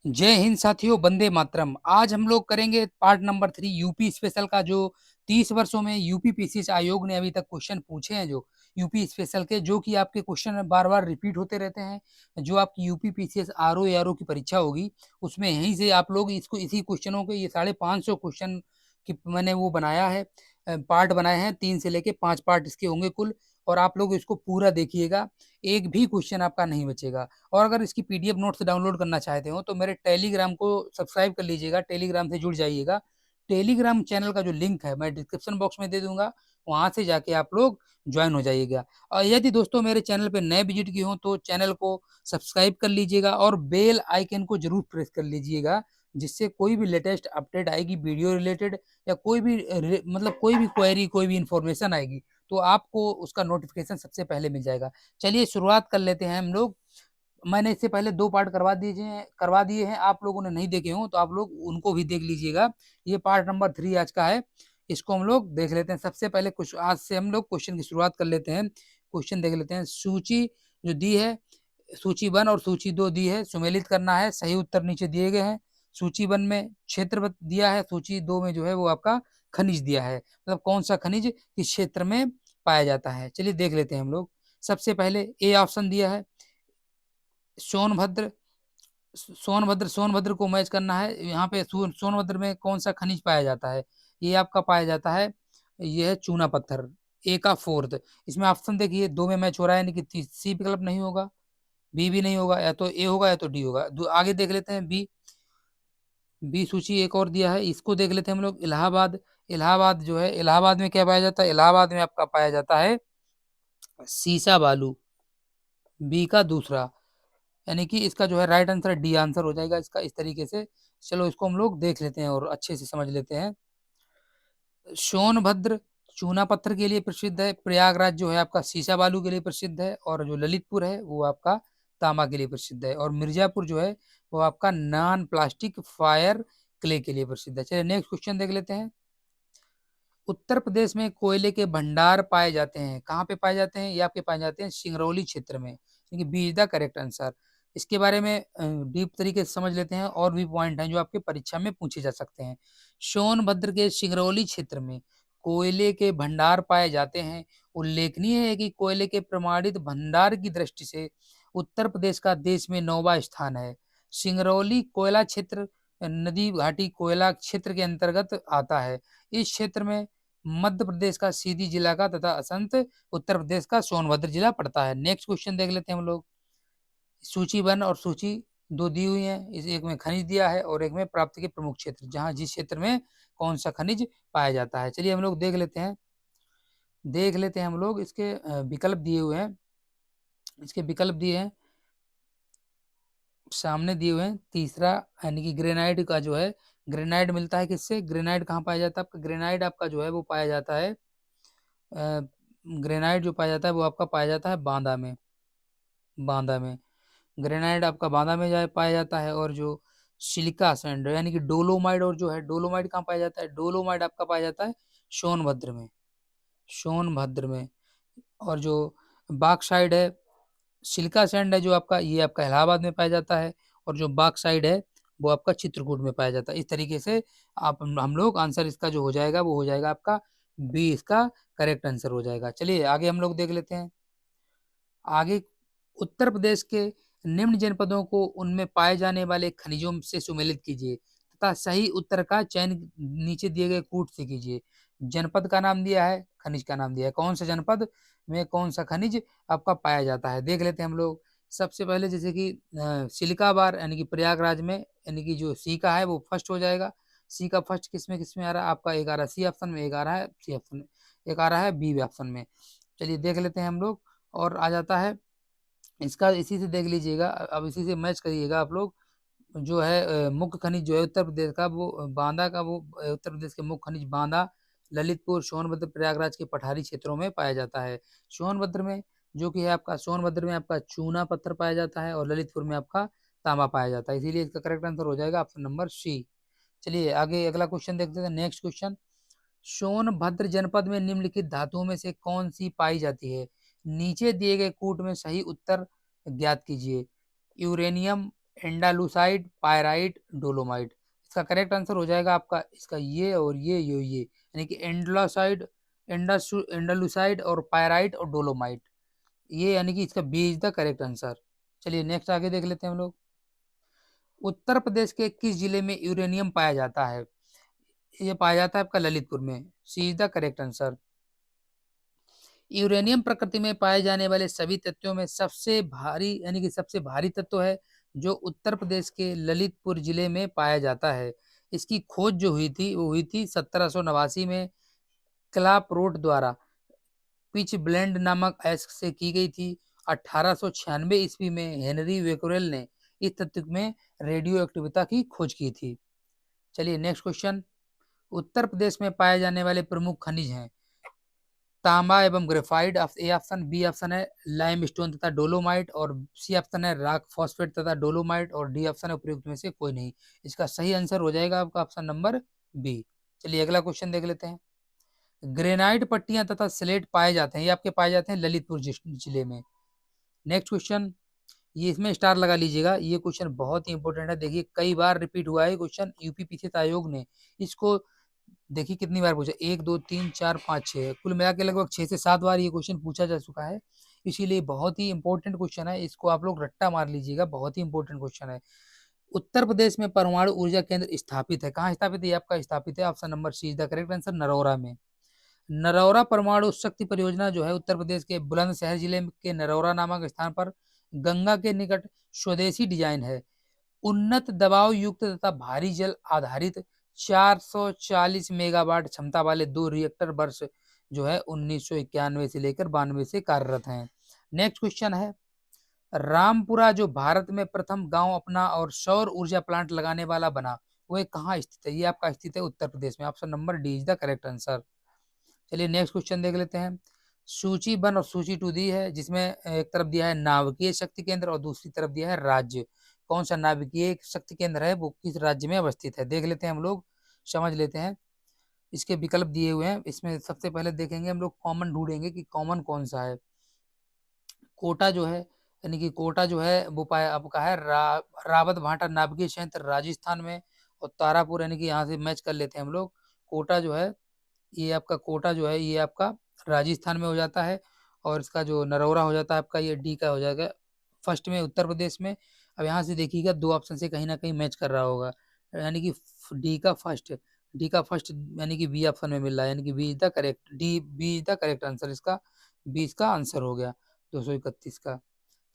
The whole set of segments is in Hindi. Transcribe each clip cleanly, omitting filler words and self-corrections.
जय हिंद साथियों, वंदे मातरम। आज हम लोग करेंगे पार्ट नंबर 3 यूपी स्पेशल का। जो 30 वर्षों में यूपी पीसीएस आयोग ने अभी तक क्वेश्चन पूछे हैं, जो यूपी स्पेशल के, जो कि आपके क्वेश्चन बार बार रिपीट होते रहते हैं। जो आपकी यूपी पीसीएस आरओ एआरओ की परीक्षा होगी, उसमें यहीं से आप लोग इसको इसी क्वेश्चनों के ये 550 क्वेश्चन की मैंने वो बनाया है, पार्ट बनाए हैं। 3 से लेके 5 पार्ट इसके होंगे कुल। और आप लोग इसको पूरा देखिएगा, एक भी क्वेश्चन आपका नहीं बचेगा। और अगर इसकी पीडीएफ नोट्स डाउनलोड करना चाहते हो तो मेरे टेलीग्राम को सब्सक्राइब कर लीजिएगा, टेलीग्राम से जुड़ जाइएगा। टेलीग्राम चैनल का जो लिंक है मैं डिस्क्रिप्शन बॉक्स में दे दूंगा, वहां से जाके आप लोग ज्वाइन हो जाइएगा। और यदि दोस्तों मेरे चैनल पे नए विजिट किए हो तो चैनल को सब्सक्राइब कर लीजिएगा और बेल आइकन को जरूर प्रेस कर लीजिएगा, जिससे कोई भी लेटेस्ट अपडेट आएगी वीडियो रिलेटेड, या कोई भी मतलब कोई भी क्वेरी, कोई भी इंफॉर्मेशन आएगी, तो आपको उसका नोटिफिकेशन सबसे पहले मिल जाएगा। चलिए शुरुआत कर लेते हैं हम लोग। मैंने इससे पहले 2 पार्ट करवा दिए हैं, आप लोगों ने नहीं देखे हो तो आप लोग उनको भी देख लीजिएगा। ये पार्ट नंबर 3 आज का है, इसको हम लोग देख लेते हैं। सबसे पहले कुछ आज से हम लोग क्वेश्चन की शुरुआत कर लेते हैं। क्वेश्चन देख लेते हैं। सूची जो दी है, सूची 1 और सूची 2 दी है, सुमेलित करना है। सही उत्तर नीचे दिए गए हैं। सूची 1 में क्षेत्र दिया है, सूची 2 में जो है वो आपका खनिज दिया है, मतलब कौन सा खनिज किस क्षेत्र में पाया जाता है। चलिए देख लेते हैं हम लोग। सबसे पहले ए ऑप्शन दिया है, सोनभद्र। सोनभद्र को मैच करना है। यहाँ पे सोनभद्र में कौन सा खनिज पाया जाता है? ये आपका पाया जाता है, ये है चूना पत्थर। ए का फोर्थ। इसमें ऑप्शन देखिए, 2 में मैच हो रहा है, यानी कि सी विकल्प नहीं होगा, बी भी नहीं होगा, या तो ए होगा या तो डी होगा। आगे देख लेते हैं बी। बी सूची एक और दिया है, इसको देख लेते हैं हम लोग। इलाहाबाद। इलाहाबाद जो है, इलाहाबाद में क्या पाया जाता है? इलाहाबाद में आपका पाया जाता है सीसा बालू, बी का दूसरा। यानी कि इसका जो है राइट आंसर डी आंसर हो जाएगा इसका, इस तरीके से। चलो इसको हम लोग देख लेते हैं और अच्छे से समझ लेते हैं। सोनभद्र चूना पत्थर के लिए प्रसिद्ध है, प्रयागराज जो है आपका सीसा बालू के लिए प्रसिद्ध है, और जो ललितपुर है वो आपका तांबा के लिए प्रसिद्ध है, और मिर्जापुर जो है वो आपका नॉन प्लास्टिक फायर क्ले के लिए प्रसिद्ध है। चलिए नेक्स्ट क्वेश्चन देख लेते हैं। उत्तर प्रदेश में कोयले के भंडार पाए जाते हैं, कहाँ पे पाए जाते हैं? ये आपके पाए जाते हैं सिंगरौली क्षेत्र में, क्योंकि B is the correct answer. इसके बारे में डीप तरीके से समझ लेते हैं, और भी पॉइंट हैं जो आपके परीक्षा में पूछे जा सकते हैं। सोनभद्र के सिंगरौली क्षेत्र में कोयले के भंडार पाए जाते हैं। उल्लेखनीय है कि कोयले के प्रमाणित भंडार की दृष्टि से उत्तर प्रदेश का देश में 9वां स्थान है। सिंगरौली कोयला क्षेत्र नदी घाटी कोयला क्षेत्र के अंतर्गत आता है। इस क्षेत्र में मध्य प्रदेश का सीधी जिला का तथा असंत उत्तर प्रदेश का सोनभद्र जिला पड़ता है। नेक्स्ट क्वेश्चन देख लेते हैं हम लोग। सूची 1 और सूची 2 दी हुई है, इस एक में खनिज दिया है और एक में प्राप्ति के प्रमुख क्षेत्र, जहां जिस क्षेत्र में कौन सा खनिज पाया जाता है। चलिए हम लोग देख लेते हैं हम लोग इसके विकल्प दिए हुए हैं। इसके विकल्प दिए हैं, सामने दिए हुए हैं। तीसरा यानी कि ग्रेनाइट का जो है, ग्रेनाइट मिलता है किससे? ग्रेनाइट कहाँ पाया जाता है आपका? ग्रेनाइट आपका जो है वो पाया जाता है, ग्रेनाइट जो पाया जाता है वो आपका पाया जाता है बांदा में। बांदा में ग्रेनाइट आपका बांदा में पाया जाता है। और जो सिलिका सैंड यानी कि डोलोमाइड, और जो है डोलोमाइड कहाँ पाया जाता है? डोलोमाइड आपका पाया जाता है सोनभद्र में। सोनभद्र में। और जो बाक्साइड है, सिलिका सैंड है जो आपका, ये आपका इलाहाबाद में पाया जाता है। और जो बाक्साइड है वो आपका चित्रकूट में पाया जाता है। इस तरीके से आप हम लोग आंसर इसका जो हो जाएगा वो हो जाएगा आपका बी, इसका करेक्ट आंसर हो जाएगा। चलिए आगे हम लोग देख लेते हैं। आगे, उत्तर प्रदेश के निम्न जनपदों को उनमें पाए जाने वाले खनिजों से सुमेलित कीजिए तथा सही उत्तर का चयन नीचे दिए गए कूट से कीजिए। जनपद का नाम दिया है, खनिज का नाम दिया है, कौन सा जनपद में कौन सा खनिज आपका पाया जाता है, देख लेते हैं हम लोग। सबसे पहले जैसे कि सिलिका बार यानी कि प्रयागराज में, यानी कि जो सी का है वो फर्स्ट हो जाएगा। सी का फर्स्ट किस में आ रहा है आपका? एक आ रहा है सी ऑप्शन में, एक आ रहा है सी ऑप्शन में, एक आ रहा है बी ऑप्शन में। चलिए देख लेते हैं हम लोग। और आ जाता है इसका, इसी से देख लीजिएगा, अब इसी से मैच करिएगा आप लोग। जो है मुख्य खनिज जो है उत्तर प्रदेश का वो बांदा का, वो उत्तर प्रदेश के मुख्य खनिज बांदा, ललितपुर, सोनभद्र, प्रयागराज के पठारी क्षेत्रों में पाया जाता है। सोनभद्र में जो कि है आपका, सोनभद्र में आपका चूना पत्थर पाया जाता है, और ललितपुर में आपका तांबा पाया जाता है, इसीलिए इसका करेक्ट आंसर हो जाएगा ऑप्शन नंबर सी। चलिए आगे अगला क्वेश्चन देखते हैं। नेक्स्ट क्वेश्चन, सोनभद्र जनपद में निम्नलिखित धातुओं में से कौन सी पाई जाती है? नीचे दिए गए कूट में सही उत्तर ज्ञात कीजिए। Uranium, andalusite, pyrite, dolomite. इसका करेक्ट आंसर हो जाएगा आपका इसका ये और ये यानी कि एंडालुसाइड और पायराइट और डोलोमाइट, ये यानी कि इसका B is the correct answer. चलिए नेक्स्ट आगे देख लेते हैं हम लोग। उत्तर प्रदेश के किस जिले में यूरेनियम पाया जाता है? ये पाया जाता है आपका ललितपुर में, C is the correct answer. Uranium प्रकृति में पाए जाने वाले सभी तत्वों में सबसे भारी यानी कि सबसे भारी तत्व है, जो उत्तर प्रदेश के ललितपुर जिले में पाया जाता है। इसकी खोज जो हुई थी वो हुई थी 1789 में क्लापरोट द्वारा पिच ब्लेंड नामक अयस्क से की गई थी। 1896 ईस्वी में हेनरी वेकोरेल ने इस तत्व में रेडियो एक्टिविटी की खोज की थी। चलिए नेक्स्ट क्वेश्चन। उत्तर प्रदेश में पाए जाने वाले प्रमुख खनिज हैं तांबा एवं graphite, A option, B option है लाइमस्टोन तथा डोलोमाइट, और सी ऑप्शन है रॉक फॉस्फेट तथा डोलोमाइट, और डी ऑप्शन है उपयुक्त में से कोई नहीं। इसका सही आंसर हो जाएगा आपका ऑप्शन नंबर बी। चलिए अगला क्वेश्चन देख लेते हैं। ग्रेनाइट पट्टियां तथा स्लेट पाए जाते हैं, ये आपके पाए जाते हैं ललितपुर जिले में। नेक्स्ट क्वेश्चन, ये इसमें स्टार लगा लीजिएगा, ये क्वेश्चन बहुत ही इंपॉर्टेंट है। देखिए कई बार रिपीट हुआ है क्वेश्चन, यूपी पीछे आयोग ने इसको देखिए कितनी बार पूछा, 1 2 3 4 5 6, कुल मिला के लगभग 6 से 7 बार ये क्वेश्चन पूछा जा चुका है। इसीलिए बहुत ही इंपॉर्टेंट क्वेश्चन है, इसको आप लोग रट्टा मार लीजिएगा, बहुत ही इंपॉर्टेंट क्वेश्चन है। उत्तर प्रदेश में परमाणु ऊर्जा केंद्र स्थापित है, कहाँ स्थापित है? ये आपका स्थापित है option number C is the correct answer, Narora में। नरौरा परमाणु शक्ति परियोजना जो है उत्तर प्रदेश के बुलंदशहर जिले के नरौरा नामक स्थान पर गंगा के निकट स्वदेशी डिजाइन है। उन्नत दबाव युक्त तथा भारी जल आधारित 440 मेगावाट क्षमता वाले 2 रिएक्टर वर्ष जो है 1991 से लेकर 92 से कार्यरत हैं। नेक्स्ट क्वेश्चन है, रामपुरा जो भारत में प्रथम गांव अपना और सौर ऊर्जा प्लांट लगाने वाला बना, वह कहाँ स्थित है? ये आपका स्थित है उत्तर प्रदेश में, option number D is the correct answer. चलिए नेक्स्ट क्वेश्चन देख लेते हैं। सूची 1 और सूची 2 दी है, जिसमें एक तरफ दिया है नाभिकीय शक्ति केंद्र और दूसरी तरफ दिया है राज्य। कौन सा नाभिकीय शक्ति केंद्र है, वो किस राज्य में अवस्थित है, देख लेते हैं हम लोग, समझ लेते हैं। इसके विकल्प दिए हुए हैं, इसमें सबसे पहले देखेंगे हम लोग, कॉमन ढूंढेंगे कि कॉमन कौन सा है। कोटा जो है यानी कि कोटा जो है वो पाया आपका है रावत भाटा नाभिकीय संयंत्र राजस्थान में, और तारापुर यानी कि यहाँ से मैच कर लेते हैं हम लोग। कोटा जो है ये आपका कोटा जो है ये आपका राजस्थान में हो जाता है, और इसका जो नरौरा हो जाता है आपका ये डी का हो जाएगा फर्स्ट में उत्तर प्रदेश में। अब यहाँ से देखिएगा दो ऑप्शन से कहीं ना कहीं मैच कर रहा होगा, यानी कि डी का फर्स्ट यानी कि बी ऑप्शन में मिल रहा है, यानी कि B is the correct, D B is the correct answer, इसका 20 का आंसर हो गया 231 का।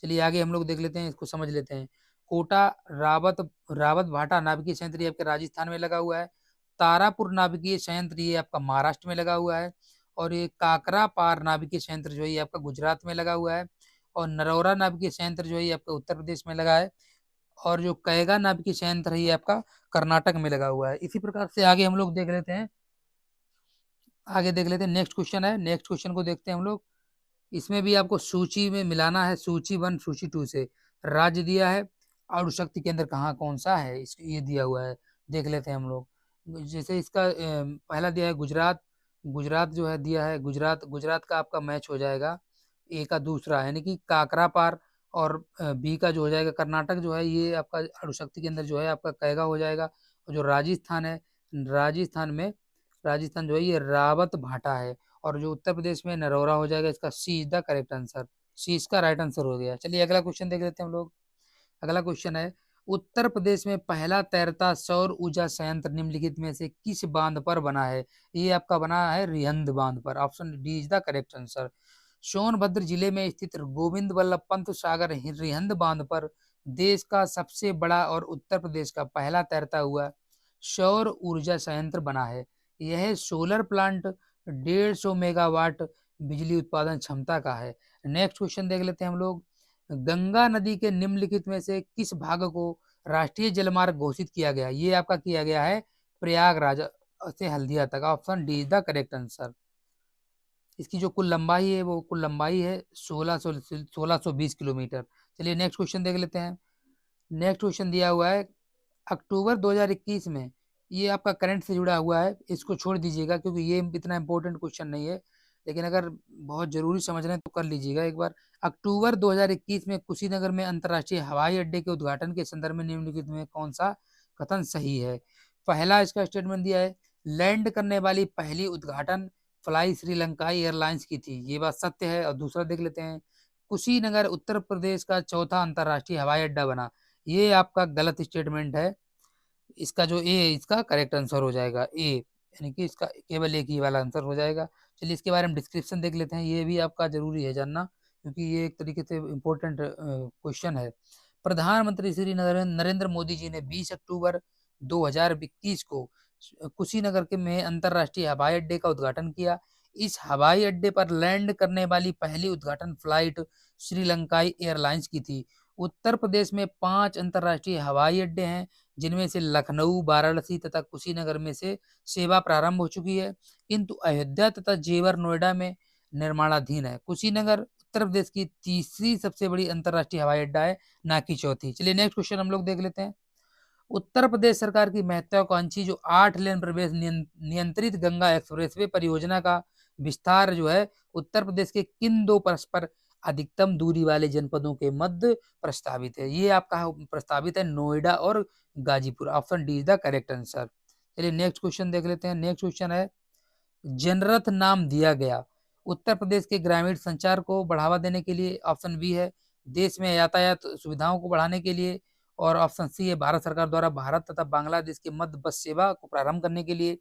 चलिए आगे हम लोग देख लेते हैं, इसको समझ लेते हैं। कोटा रावत रावत भाटा नाभिकीय संयंत्र ये आपके राजस्थान में लगा हुआ है। तारापुर नाभिकीय संयंत्र ये आपका महाराष्ट्र में लगा हुआ है। और ये काकरा पार नाभिकीय संयंत्र जो है ये आपका गुजरात में लगा हुआ है। और नरौरा नाभिकीय संयंत्र जो है ये आपका उत्तर प्रदेश में लगा है। और जो कैगा नाभिकीय संयंत्र है ये आपका कर्नाटक में लगा हुआ है। इसी प्रकार से आगे हम लोग देख लेते हैं, नेक्स्ट क्वेश्चन है, नेक्स्ट क्वेश्चन को देखते हैं हम लोग। इसमें भी आपको सूची में मिलाना है, सूची 1 सूची 2 से। राज्य दिया है, अणु शक्ति केंद्र कहाँ कौन सा है ये दिया हुआ है, देख लेते हैं हम लोग। जैसे इसका पहला दिया है गुजरात, गुजरात जो है दिया है, गुजरात गुजरात का आपका मैच हो जाएगा ए का दूसरा, यानी कि काकरा पार। और बी का जो हो जाएगा कर्नाटक जो है ये आपका अणु शक्ति केंद्र जो है आपका कैगा हो जाएगा। और जो राजस्थान है, राजस्थान जो है ये रावत भाटा है। और जो उत्तर प्रदेश में नरौरा हो जाएगा, इसका C is the correct answer, सी इसका राइट आंसर हो गया। चलिए अगला क्वेश्चन देख लेते हैं हम लोग। अगला क्वेश्चन है, उत्तर प्रदेश में पहला तैरता सौर ऊर्जा संयंत्र निम्नलिखित में से किस बांध पर बना है? ये आपका बना है रिहंद बांध पर, option D is the correct answer. Sonbhadra जिले में स्थित गोविंद वल्लभ पंत सागर रिहंद बांध पर देश का सबसे बड़ा और उत्तर प्रदेश का पहला तैरता हुआ सौर ऊर्जा संयंत्र बना है। यह सोलर प्लांट 150 मेगावाट बिजली उत्पादन क्षमता का है। नेक्स्ट क्वेश्चन देख लेते हैं हम लोग। गंगा नदी के निम्नलिखित में से किस भाग को राष्ट्रीय जलमार्ग घोषित किया गया? ये आपका किया गया है प्रयागराज से हल्दिया तक, option D is the correct answer. इसकी जो कुल लंबाई है वो कुल लंबाई है 1620 किलोमीटर। चलिए नेक्स्ट क्वेश्चन देख लेते हैं। नेक्स्ट क्वेश्चन दिया हुआ है, अक्टूबर 2021 में, ये आपका करंट से जुड़ा हुआ है, इसको छोड़ दीजिएगा क्योंकि ये इतना इंपॉर्टेंट क्वेश्चन नहीं है, लेकिन अगर बहुत जरूरी समझ रहे हैं तो कर लीजिएगा एक बार। अक्टूबर 2021 में कुशीनगर में अंतर्राष्ट्रीय हवाई अड्डे के उद्घाटन के संदर्भ में निम्नलिखित में कौन सा कथन सही है? पहला इसका स्टेटमेंट दिया है, लैंड करने वाली पहली उद्घाटन फ्लाई श्रीलंका एयरलाइंस की थी, ये बात सत्य है। और दूसरा देख लेते हैं, कुशीनगर उत्तर प्रदेश का चौथा अंतर्राष्ट्रीय हवाई अड्डा बना, ये आपका गलत स्टेटमेंट है। इसका जो ए है इसका करेक्ट आंसर हो जाएगा ए, यानी कि इसका केवल एक ही वाला आंसर हो जाएगा। चलिए इसके बारे में डिस्क्रिप्शन देख लेते हैं, ये भी आपका जरूरी है जानना, क्योंकि ये एक तरीके से इम्पोर्टेंट क्वेश्चन है। प्रधानमंत्री श्री नरेंद्र मोदी जी ने 20 अक्टूबर 2021 को कुशीनगर के में अंतर्राष्ट्रीय हवाई अड्डे का उद्घाटन किया। इस हवाई अड्डे पर लैंड करने वाली पहली उद्घाटन फ्लाइट श्रीलंकाई एयरलाइंस की थी। उत्तर प्रदेश में 5 अंतर्राष्ट्रीय हवाई अड्डे हैं, जिनमें से लखनऊ, वाराणसी तथा कुशीनगर में से सेवा प्रारंभ हो चुकी है, किंतु अयोध्या तथा जेवर नोएडा में निर्माणाधीन है। कुशीनगर उत्तर प्रदेश की तीसरी सबसे बड़ी अंतर्राष्ट्रीय हवाई अड्डा है, ना कि चौथी। चलिए नेक्स्ट क्वेश्चन हम लोग देख लेते हैं। उत्तर प्रदेश सरकार की महत्वाकांक्षी जो 8 लेन प्रवेश नियंत्रित गंगा एक्सप्रेसवे परियोजना का विस्तार जो है उत्तर प्रदेश के किन दो परस्पर अधिकतम दूरी वाले जनपदों के मध्य प्रस्तावित है? ये आपका प्रस्तावित है नोएडा और Ghazipur. Option D is the correct answer. चलिए नेक्स्ट क्वेश्चन देख लेते हैं। नेक्स्ट क्वेश्चन है, जनरथ नाम दिया गया उत्तर प्रदेश के ग्रामीण संचार को बढ़ावा देने के लिए। ऑप्शन बी है देश में यातायात सुविधाओं को बढ़ाने के लिए। और ऑप्शन सी है भारत सरकार द्वारा भारत तथा बांग्लादेश के मध्य बस सेवा को प्रारंभ करने के लिए।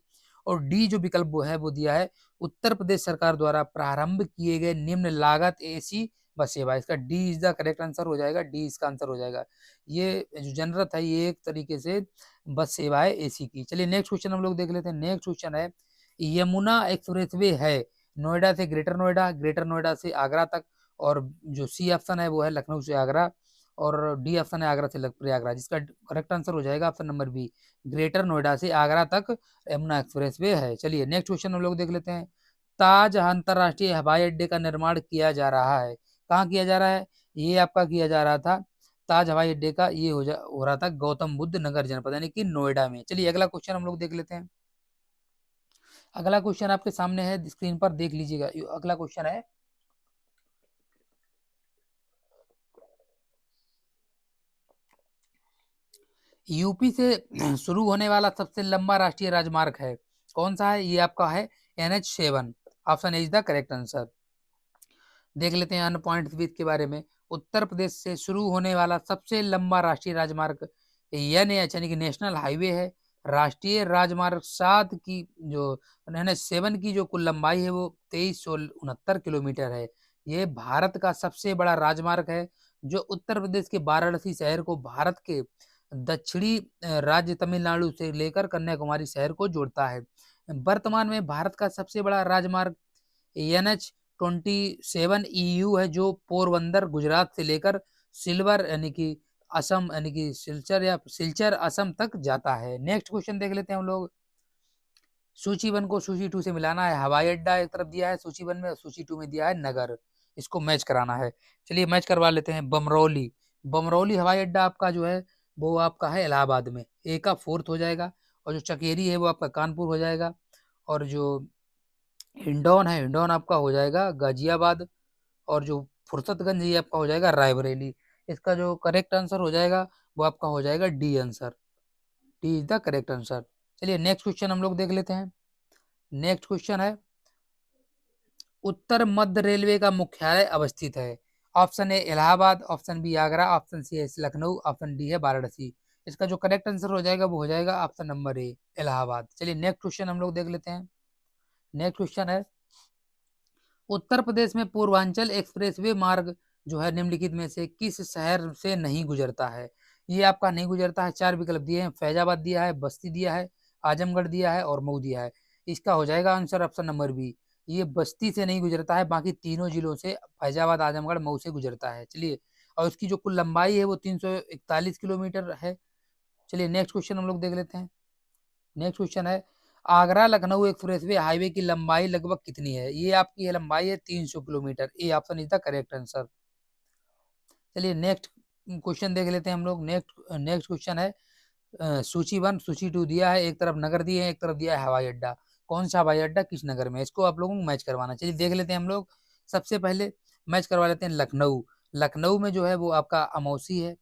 और डी जो विकल्प वो है वो दिया है उत्तर प्रदेश सरकार द्वारा प्रारंभ किए गए निम्न लागत एसी बस सेवा। इसका D is the correct answer हो जाएगा, डी इसका आंसर हो जाएगा। ये जो जनरथ है ये एक तरीके से बस सेवा है एसी की। चलिए नेक्स्ट क्वेश्चन हम लोग देख लेते हैं। नेक्स्ट क्वेश्चन है, यमुना एक्सप्रेसवे है नोएडा से ग्रेटर नोएडा, ग्रेटर नोएडा से आगरा तक, और जो सी ऑप्शन है वो है लखनऊ से आगरा, और डी ऑप्शन है आगरा से प्रयागराज। इसका करेक्ट आंसर हो जाएगा option number B, greater Noida से आगरा तक यमुना एक्सप्रेसवे है। चलिए नेक्स्ट क्वेश्चन हम लोग देख लेते हैं। ताज अंतर्राष्ट्रीय हवाई अड्डे का निर्माण किया जा रहा है, कहाँ किया जा रहा है? ये आपका किया जा रहा था ताज हवाई अड्डे का, ये हो रहा था गौतम बुद्ध नगर जनपद यानी कि नोएडा में। चलिए अगला क्वेश्चन हम लोग देख लेते हैं। अगला क्वेश्चन आपके सामने है, स्क्रीन पर देख लीजिएगा। अगला क्वेश्चन है, यूपी से शुरू होने वाला सबसे लंबा राष्ट्रीय राजमार्ग है, कौन सा है? ये आपका है NH7। Option A is the correct answer. देख लेते हैं अन्य पॉइंट्स भी इसके बारे में। उत्तर प्रदेश से शुरू होने वाला सबसे लंबा राष्ट्रीय राजमार्ग NH यानी कि नेशनल हाईवे है। राष्ट्रीय राजमार्ग 7 की जो NH7 की जो कुल लंबाई है वो 2369 किलोमीटर है। ये भारत का सबसे बड़ा राजमार्ग है, जो उत्तर प्रदेश के वाराणसी शहर को भारत के दक्षिणी राज्य तमिलनाडु से लेकर कन्याकुमारी शहर को जोड़ता है। वर्तमान में भारत का सबसे बड़ा राजमार्ग NH27 EU है, जो पोरबंदर गुजरात से लेकर सिल्वर यानी कि असम यानी कि सिलचर या सिलचर असम तक जाता है। नेक्स्ट क्वेश्चन देख लेते हैं हम लोग। सूची 1 को सूची 2 से मिलाना है। हवाई अड्डा एक तरफ दिया है सूची 1 में, सूची 2 में दिया है नगर, इसको मैच कराना है। चलिए मैच करवा लेते हैं। बमरौली, बमरौली हवाई अड्डा आपका जो है वो आपका है इलाहाबाद में, ए का 4th हो जाएगा। और जो चकेरी है वो आपका कानपुर हो जाएगा। और जो हिंडौन है, हिंडौन आपका हो जाएगा गाजियाबाद। और जो फुर्सतगंज ये आपका हो जाएगा रायबरेली। इसका जो करेक्ट आंसर हो जाएगा वो आपका हो जाएगा D answer, D is the correct answer. चलिए नेक्स्ट क्वेश्चन हम लोग देख लेते हैं। नेक्स्ट क्वेश्चन है, उत्तर मध्य रेलवे का मुख्यालय अवस्थित है। Option A Allahabad, option B Agra, option C है लखनऊ, ऑप्शन डी है वाराणसी। इसका जो करेक्ट आंसर हो जाएगा वो हो जाएगा ऑप्शन नंबर ए इलाहाबाद। चलिए नेक्स्ट क्वेश्चन हम लोग देख लेते हैं। नेक्स्ट क्वेश्चन है, उत्तर प्रदेश में पूर्वांचल एक्सप्रेसवे मार्ग जो है निम्नलिखित में से किस शहर से नहीं गुजरता है? ये आपका नहीं गुजरता है। 4 विकल्प दिए हैं, फैजाबाद दिया है, बस्ती दिया है, आजमगढ़ दिया है और मऊ दिया है। इसका हो जाएगा आंसर ऑप्शन नंबर बी, ये बस्ती से नहीं गुजरता है, बाकी तीनों जिलों से फैजाबाद, आजमगढ़, मऊ से गुजरता है। चलिए, और उसकी जो कुल लंबाई है वो 341 किलोमीटर है। चलिए नेक्स्ट क्वेश्चन हम लोग देख लेते हैं। नेक्स्ट क्वेश्चन है, आगरा लखनऊ एक्सप्रेसवे हाईवे की लंबाई लगभग कितनी है? ये आपकी है लंबाई है 300 kilometre, A option is the correct answer. चलिए नेक्स्ट क्वेश्चन देख लेते हैं हम लोग। नेक्स्ट नेक्स्ट क्वेश्चन है, सूची 1 सूची 2 दिया है, एक तरफ नगर दिए हैं, एक तरफ दिया है हवाई अड्डा। कौन सा हवाई अड्डा किस नगर में है? इसको आप लोगों को मैच करवाना। चलिए देख लेते हैं हम लोग। सबसे पहले मैच करवा लेते हैं लखनऊ। लखनऊ में जो है वो आपका अमौसी है,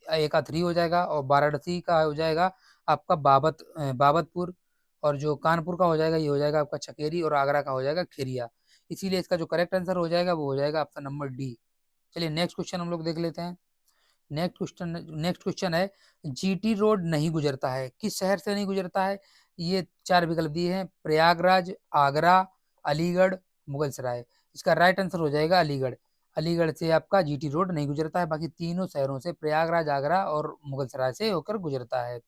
एका 3 हो जाएगा, और वाराणसी का हो जाएगा आपका बाबतपुर, और जो कानपुर का हो जाएगा ये हो जाएगा आपका छकेरी, और आगरा का हो जाएगा खेरिया। इसीलिए इसका जो करेक्ट आंसर हो जाएगा वो हो जाएगा ऑप्शन नंबर डी। चलिए नेक्स्ट क्वेश्चन हम लोग देख लेते हैं। नेक्स्ट क्वेश्चन है, जीटी रोड नहीं गुजरता है, किस शहर से नहीं गुजरता है? ये 4 विकल्प दिए हैं, प्रयागराज, आगरा, अलीगढ़, मुगलसराय। इसका राइट आंसर हो जाएगा अलीगढ़। अलीगढ़ से आपका जीटी रोड नहीं गुजरता है, बाकी तीनों शहरों से, प्रयागराज, आगरा और मुगलसराय से होकर गुजरता है।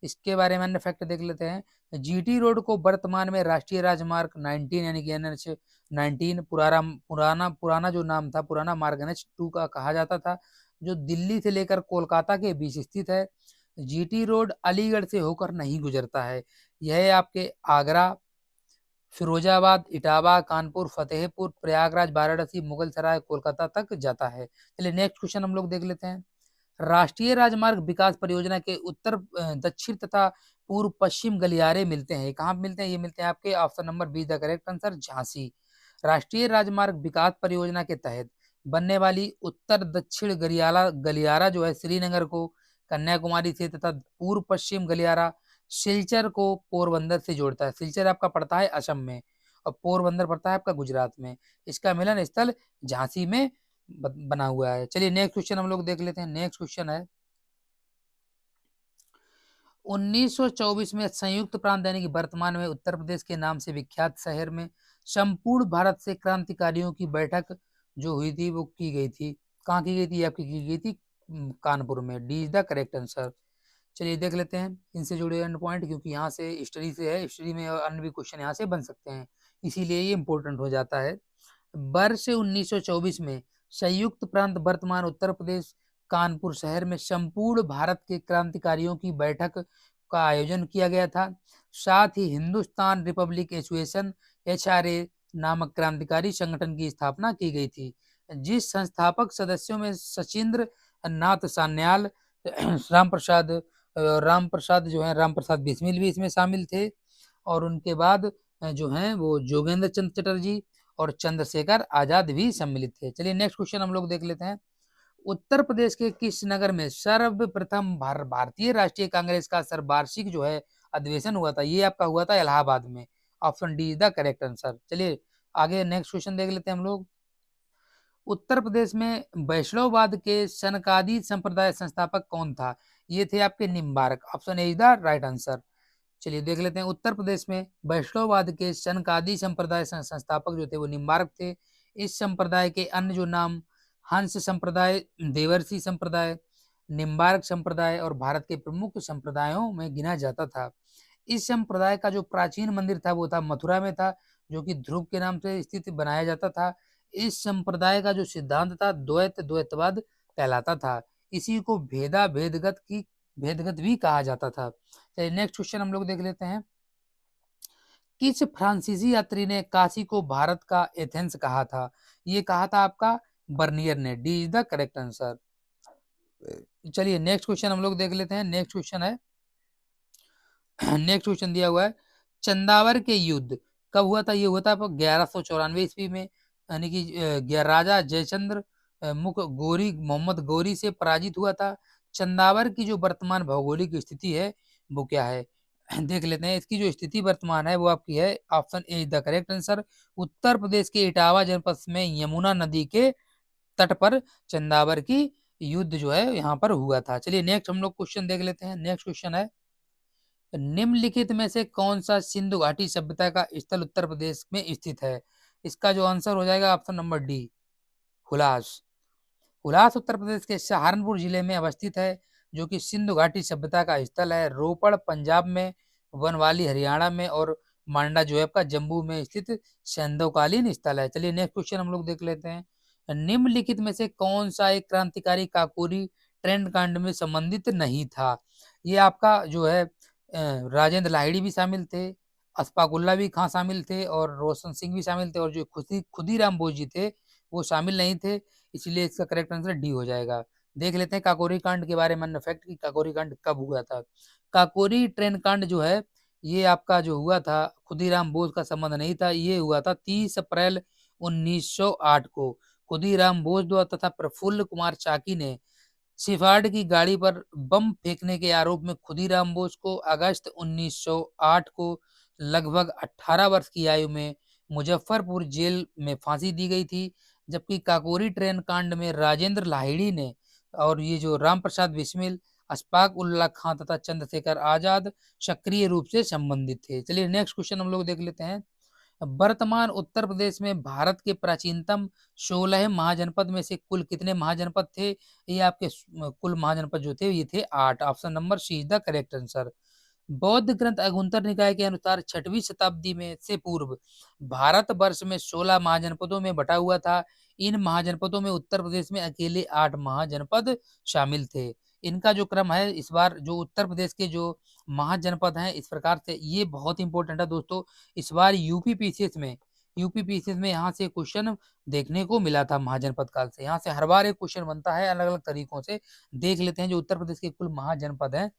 इसके बारे में अन्य फैक्ट देख लेते हैं। जीटी रोड को वर्तमान में राष्ट्रीय राजमार्ग 19 यानी कि एनएच 19 पुराना पुराना जो नाम था, पुराना मार्ग एनएच 2 का कहा जाता था, जो दिल्ली से लेकर कोलकाता के बीच स्थित है। जीटी रोड अलीगढ़ से होकर नहीं गुजरता है, यह आपके आगरा, फिरोजाबाद, इटावा, कानपुर, फतेहपुर, प्रयागराज, वाराणसी, मुगलसराय, कोलकाता तक जाता है। चलिए नेक्स्ट क्वेश्चन हम लोग देख लेते हैं। राष्ट्रीय राजमार्ग विकास परियोजना के उत्तर दक्षिण तथा पूर्व पश्चिम गलियारे मिलते हैं, कहाँ मिलते हैं? ये मिलते हैं आपके option number be the correct answer, Jhansi. राष्ट्रीय राजमार्ग विकास परियोजना के तहत बनने वाली उत्तर दक्षिण गलियारा जो है श्रीनगर को कन्याकुमारी से, तथा पूर्व पश्चिम गलियारा सिलचर को पोरबंदर से जोड़ता है। सिलचर आपका पड़ता है असम में, और पोरबंदर पड़ता है आपका गुजरात में। इसका मिलन स्थल झांसी में बना हुआ है। चलिए नेक्स्ट क्वेश्चन हम लोग देख लेते हैं। नेक्स्ट क्वेश्चन है, 1924 में संयुक्त प्रांत यानी कि वर्तमान में उत्तर प्रदेश के नाम से विख्यात शहर में संपूर्ण भारत से क्रांतिकारियों की बैठक जो हुई थी वो की गई थी, कहाँ की गई थी? आपकी की गई थी कानपुर में। D is the correct answer. चलिए देख लेते हैं इनसे जुड़े अन्य पॉइंट, क्योंकि यहाँ से हिस्ट्री से है, हिस्ट्री में अन्य भी क्वेश्चन यहाँ से बन सकते हैं, इसीलिए ये इंपॉर्टेंट हो जाता है। वर्ष 1924 में संयुक्त प्रांत वर्तमान उत्तर प्रदेश कानपुर शहर में संपूर्ण भारत के क्रांतिकारियों की बैठक का आयोजन किया गया था। साथ ही हिंदुस्तान रिपब्लिक एसोसिएशन एचआरए नामक क्रांतिकारी संगठन की स्थापना की गई थी, जिस संस्थापक सदस्यों में सचिंद्र नाथ सान्याल, राम प्रसाद राम प्रसाद जो है राम प्रसाद बिस्मिल भी इसमें शामिल थे, और उनके बाद जो हैं वो जोगेंद्र चंद्र चटर्जी और चंद्रशेखर आजाद भी सम्मिलित थे। चलिए नेक्स्ट क्वेश्चन हम लोग देख लेते हैं। उत्तर प्रदेश के किस नगर में सर्वप्रथम भारतीय राष्ट्रीय कांग्रेस का सर्ववार्षिक जो है अधिवेशन हुआ था? ये आपका हुआ था इलाहाबाद में। Option D is the correct answer. चलिए आगे नेक्स्ट क्वेश्चन देख लेते हैं हम लोग। उत्तर प्रदेश में वैष्णववाद के सनकादी संप्रदाय संस्थापक कौन था? ये थे आपके Nimbarka. Option A is the right answer. चलिए देख लेते हैं। उत्तर प्रदेश में वैष्णववाद के सनकादी संप्रदाय संस्थापक जो थे वो निम्बार्क थे। इस संप्रदाय के अन्य जो नाम हंस संप्रदाय, देवर्षि संप्रदाय, निम्बार्क संप्रदाय और भारत के प्रमुख संप्रदायों में गिना जाता था। इस संप्रदाय का जो प्राचीन मंदिर था वो था मथुरा में था, जो कि ध्रुव के नाम से स्थित बनाया जाता था। इस संप्रदाय का जो सिद्धांत था द्वैतवाद कहलाता था। इसी को भेदगत भी कहा जाता था। नेक्स्ट क्वेश्चन हम लोग देख लेते हैं। किस फ्रांसीसी यात्री ने काशी को भारत का एथेंस कहा था? ये कहा था आपका बर्नियर ने। D is the correct answer. चलिए नेक्स्ट क्वेश्चन हम लोग देख लेते हैं। नेक्स्ट क्वेश्चन है, नेक्स्ट क्वेश्चन दिया हुआ है, चंदावर के युद्ध कब हुआ था? ये हुआ था 1194 ईस्वी में, यानी कि राजा जयचंद्र मुख गोरी मोहम्मद गोरी से पराजित हुआ था। चंदावर की जो वर्तमान भौगोलिक स्थिति है वो क्या है? देख लेते हैं। इसकी जो स्थिति वर्तमान है वो आपकी है, option A is the correct answer, Uttar Pradesh के इटावा जनपद में यमुना नदी के तट पर चंदावर की युद्ध जो है यहाँ पर हुआ था। चलिए नेक्स्ट हम लोग क्वेश्चन देख लेते हैं। नेक्स्ट क्वेश्चन है, निम्नलिखित में से कौन सा सिंधु घाटी सभ्यता का स्थल उत्तर प्रदेश में स्थित है? इसका जो आंसर हो जाएगा option number D, Hulas. Hulas Uttar Pradesh के सहारनपुर जिले में अवस्थित है, जो कि सिंधु घाटी सभ्यता का स्थल है। रोपड़ पंजाब में, वनवाली हरियाणा में, और मांडा जो है आपका जम्मू में स्थित सैंधवकालीन स्थल है। चलिए नेक्स्ट क्वेश्चन हम लोग देख लेते हैं। निम्नलिखित में से कौन सा एक क्रांतिकारी काकोरी ट्रेंड कांड में संबंधित नहीं था? ये आपका जो है राजेंद्र लाहिड़ी भी शामिल थे, अस्फाकुल्ला भी खां शामिल थे, और रोशन सिंह भी शामिल थे, और जो खुदीराम बोस जी थे वो शामिल नहीं थे। इसलिए इसका करेक्ट आंसर डी हो जाएगा। देख लेते हैं काकोरी कांड के बारे में फैक्ट कि काकोरी कांड कब हुआ था। काकोरी ट्रेन कांड जो है ये आपका जो हुआ था खुदीराम बोस का संबंध नहीं था, ये हुआ था 30 अप्रैल 1908 को। खुदीराम बोस द्वारा तथा प्रफुल्ल कुमार चाकी ने शेफार्ड की गाड़ी पर बम फेंकने के आरोप में खुदीराम बोस को अगस्त 1908 को लगभग 18 वर्ष की आयु में मुजफ्फरपुर जेल में फांसी दी गई थी। जबकि काकोरी ट्रेन कांड में राजेंद्र लाहिड़ी ने और ये जो राम प्रसाद बिस्मिल, अशफाक उल्ला खां तथा चंद्रशेखर आजाद सक्रिय रूप से संबंधित थे। चलिए नेक्स्ट क्वेश्चन हम लोग देख लेते हैं। वर्तमान उत्तर प्रदेश में भारत के प्राचीनतम 16 महाजनपद में से कुल कितने महाजनपद थे? ये आपके कुल महाजनपद जो थे ये थे 8। Option number C is the correct answer. बौद्ध ग्रंथ अगुंतर निकाय के अनुसार 6वीं शताब्दी में से पूर्व भारत वर्ष में 16 महाजनपदों में बटा हुआ था। इन महाजनपदों में उत्तर प्रदेश में अकेले 8 महाजनपद शामिल थे। इनका जो क्रम है इस बार जो उत्तर प्रदेश के जो महाजनपद हैं इस प्रकार से, ये बहुत इंपॉर्टेंट है दोस्तों। इस बार यूपी पीसीएस में यहाँ से क्वेश्चन देखने को मिला था महाजनपद काल से। यहाँ से हर बार एक क्वेश्चन बनता है अलग अलग तरीकों से। देख लेते हैं जो उत्तर प्रदेश के कुल महाजनपद हैं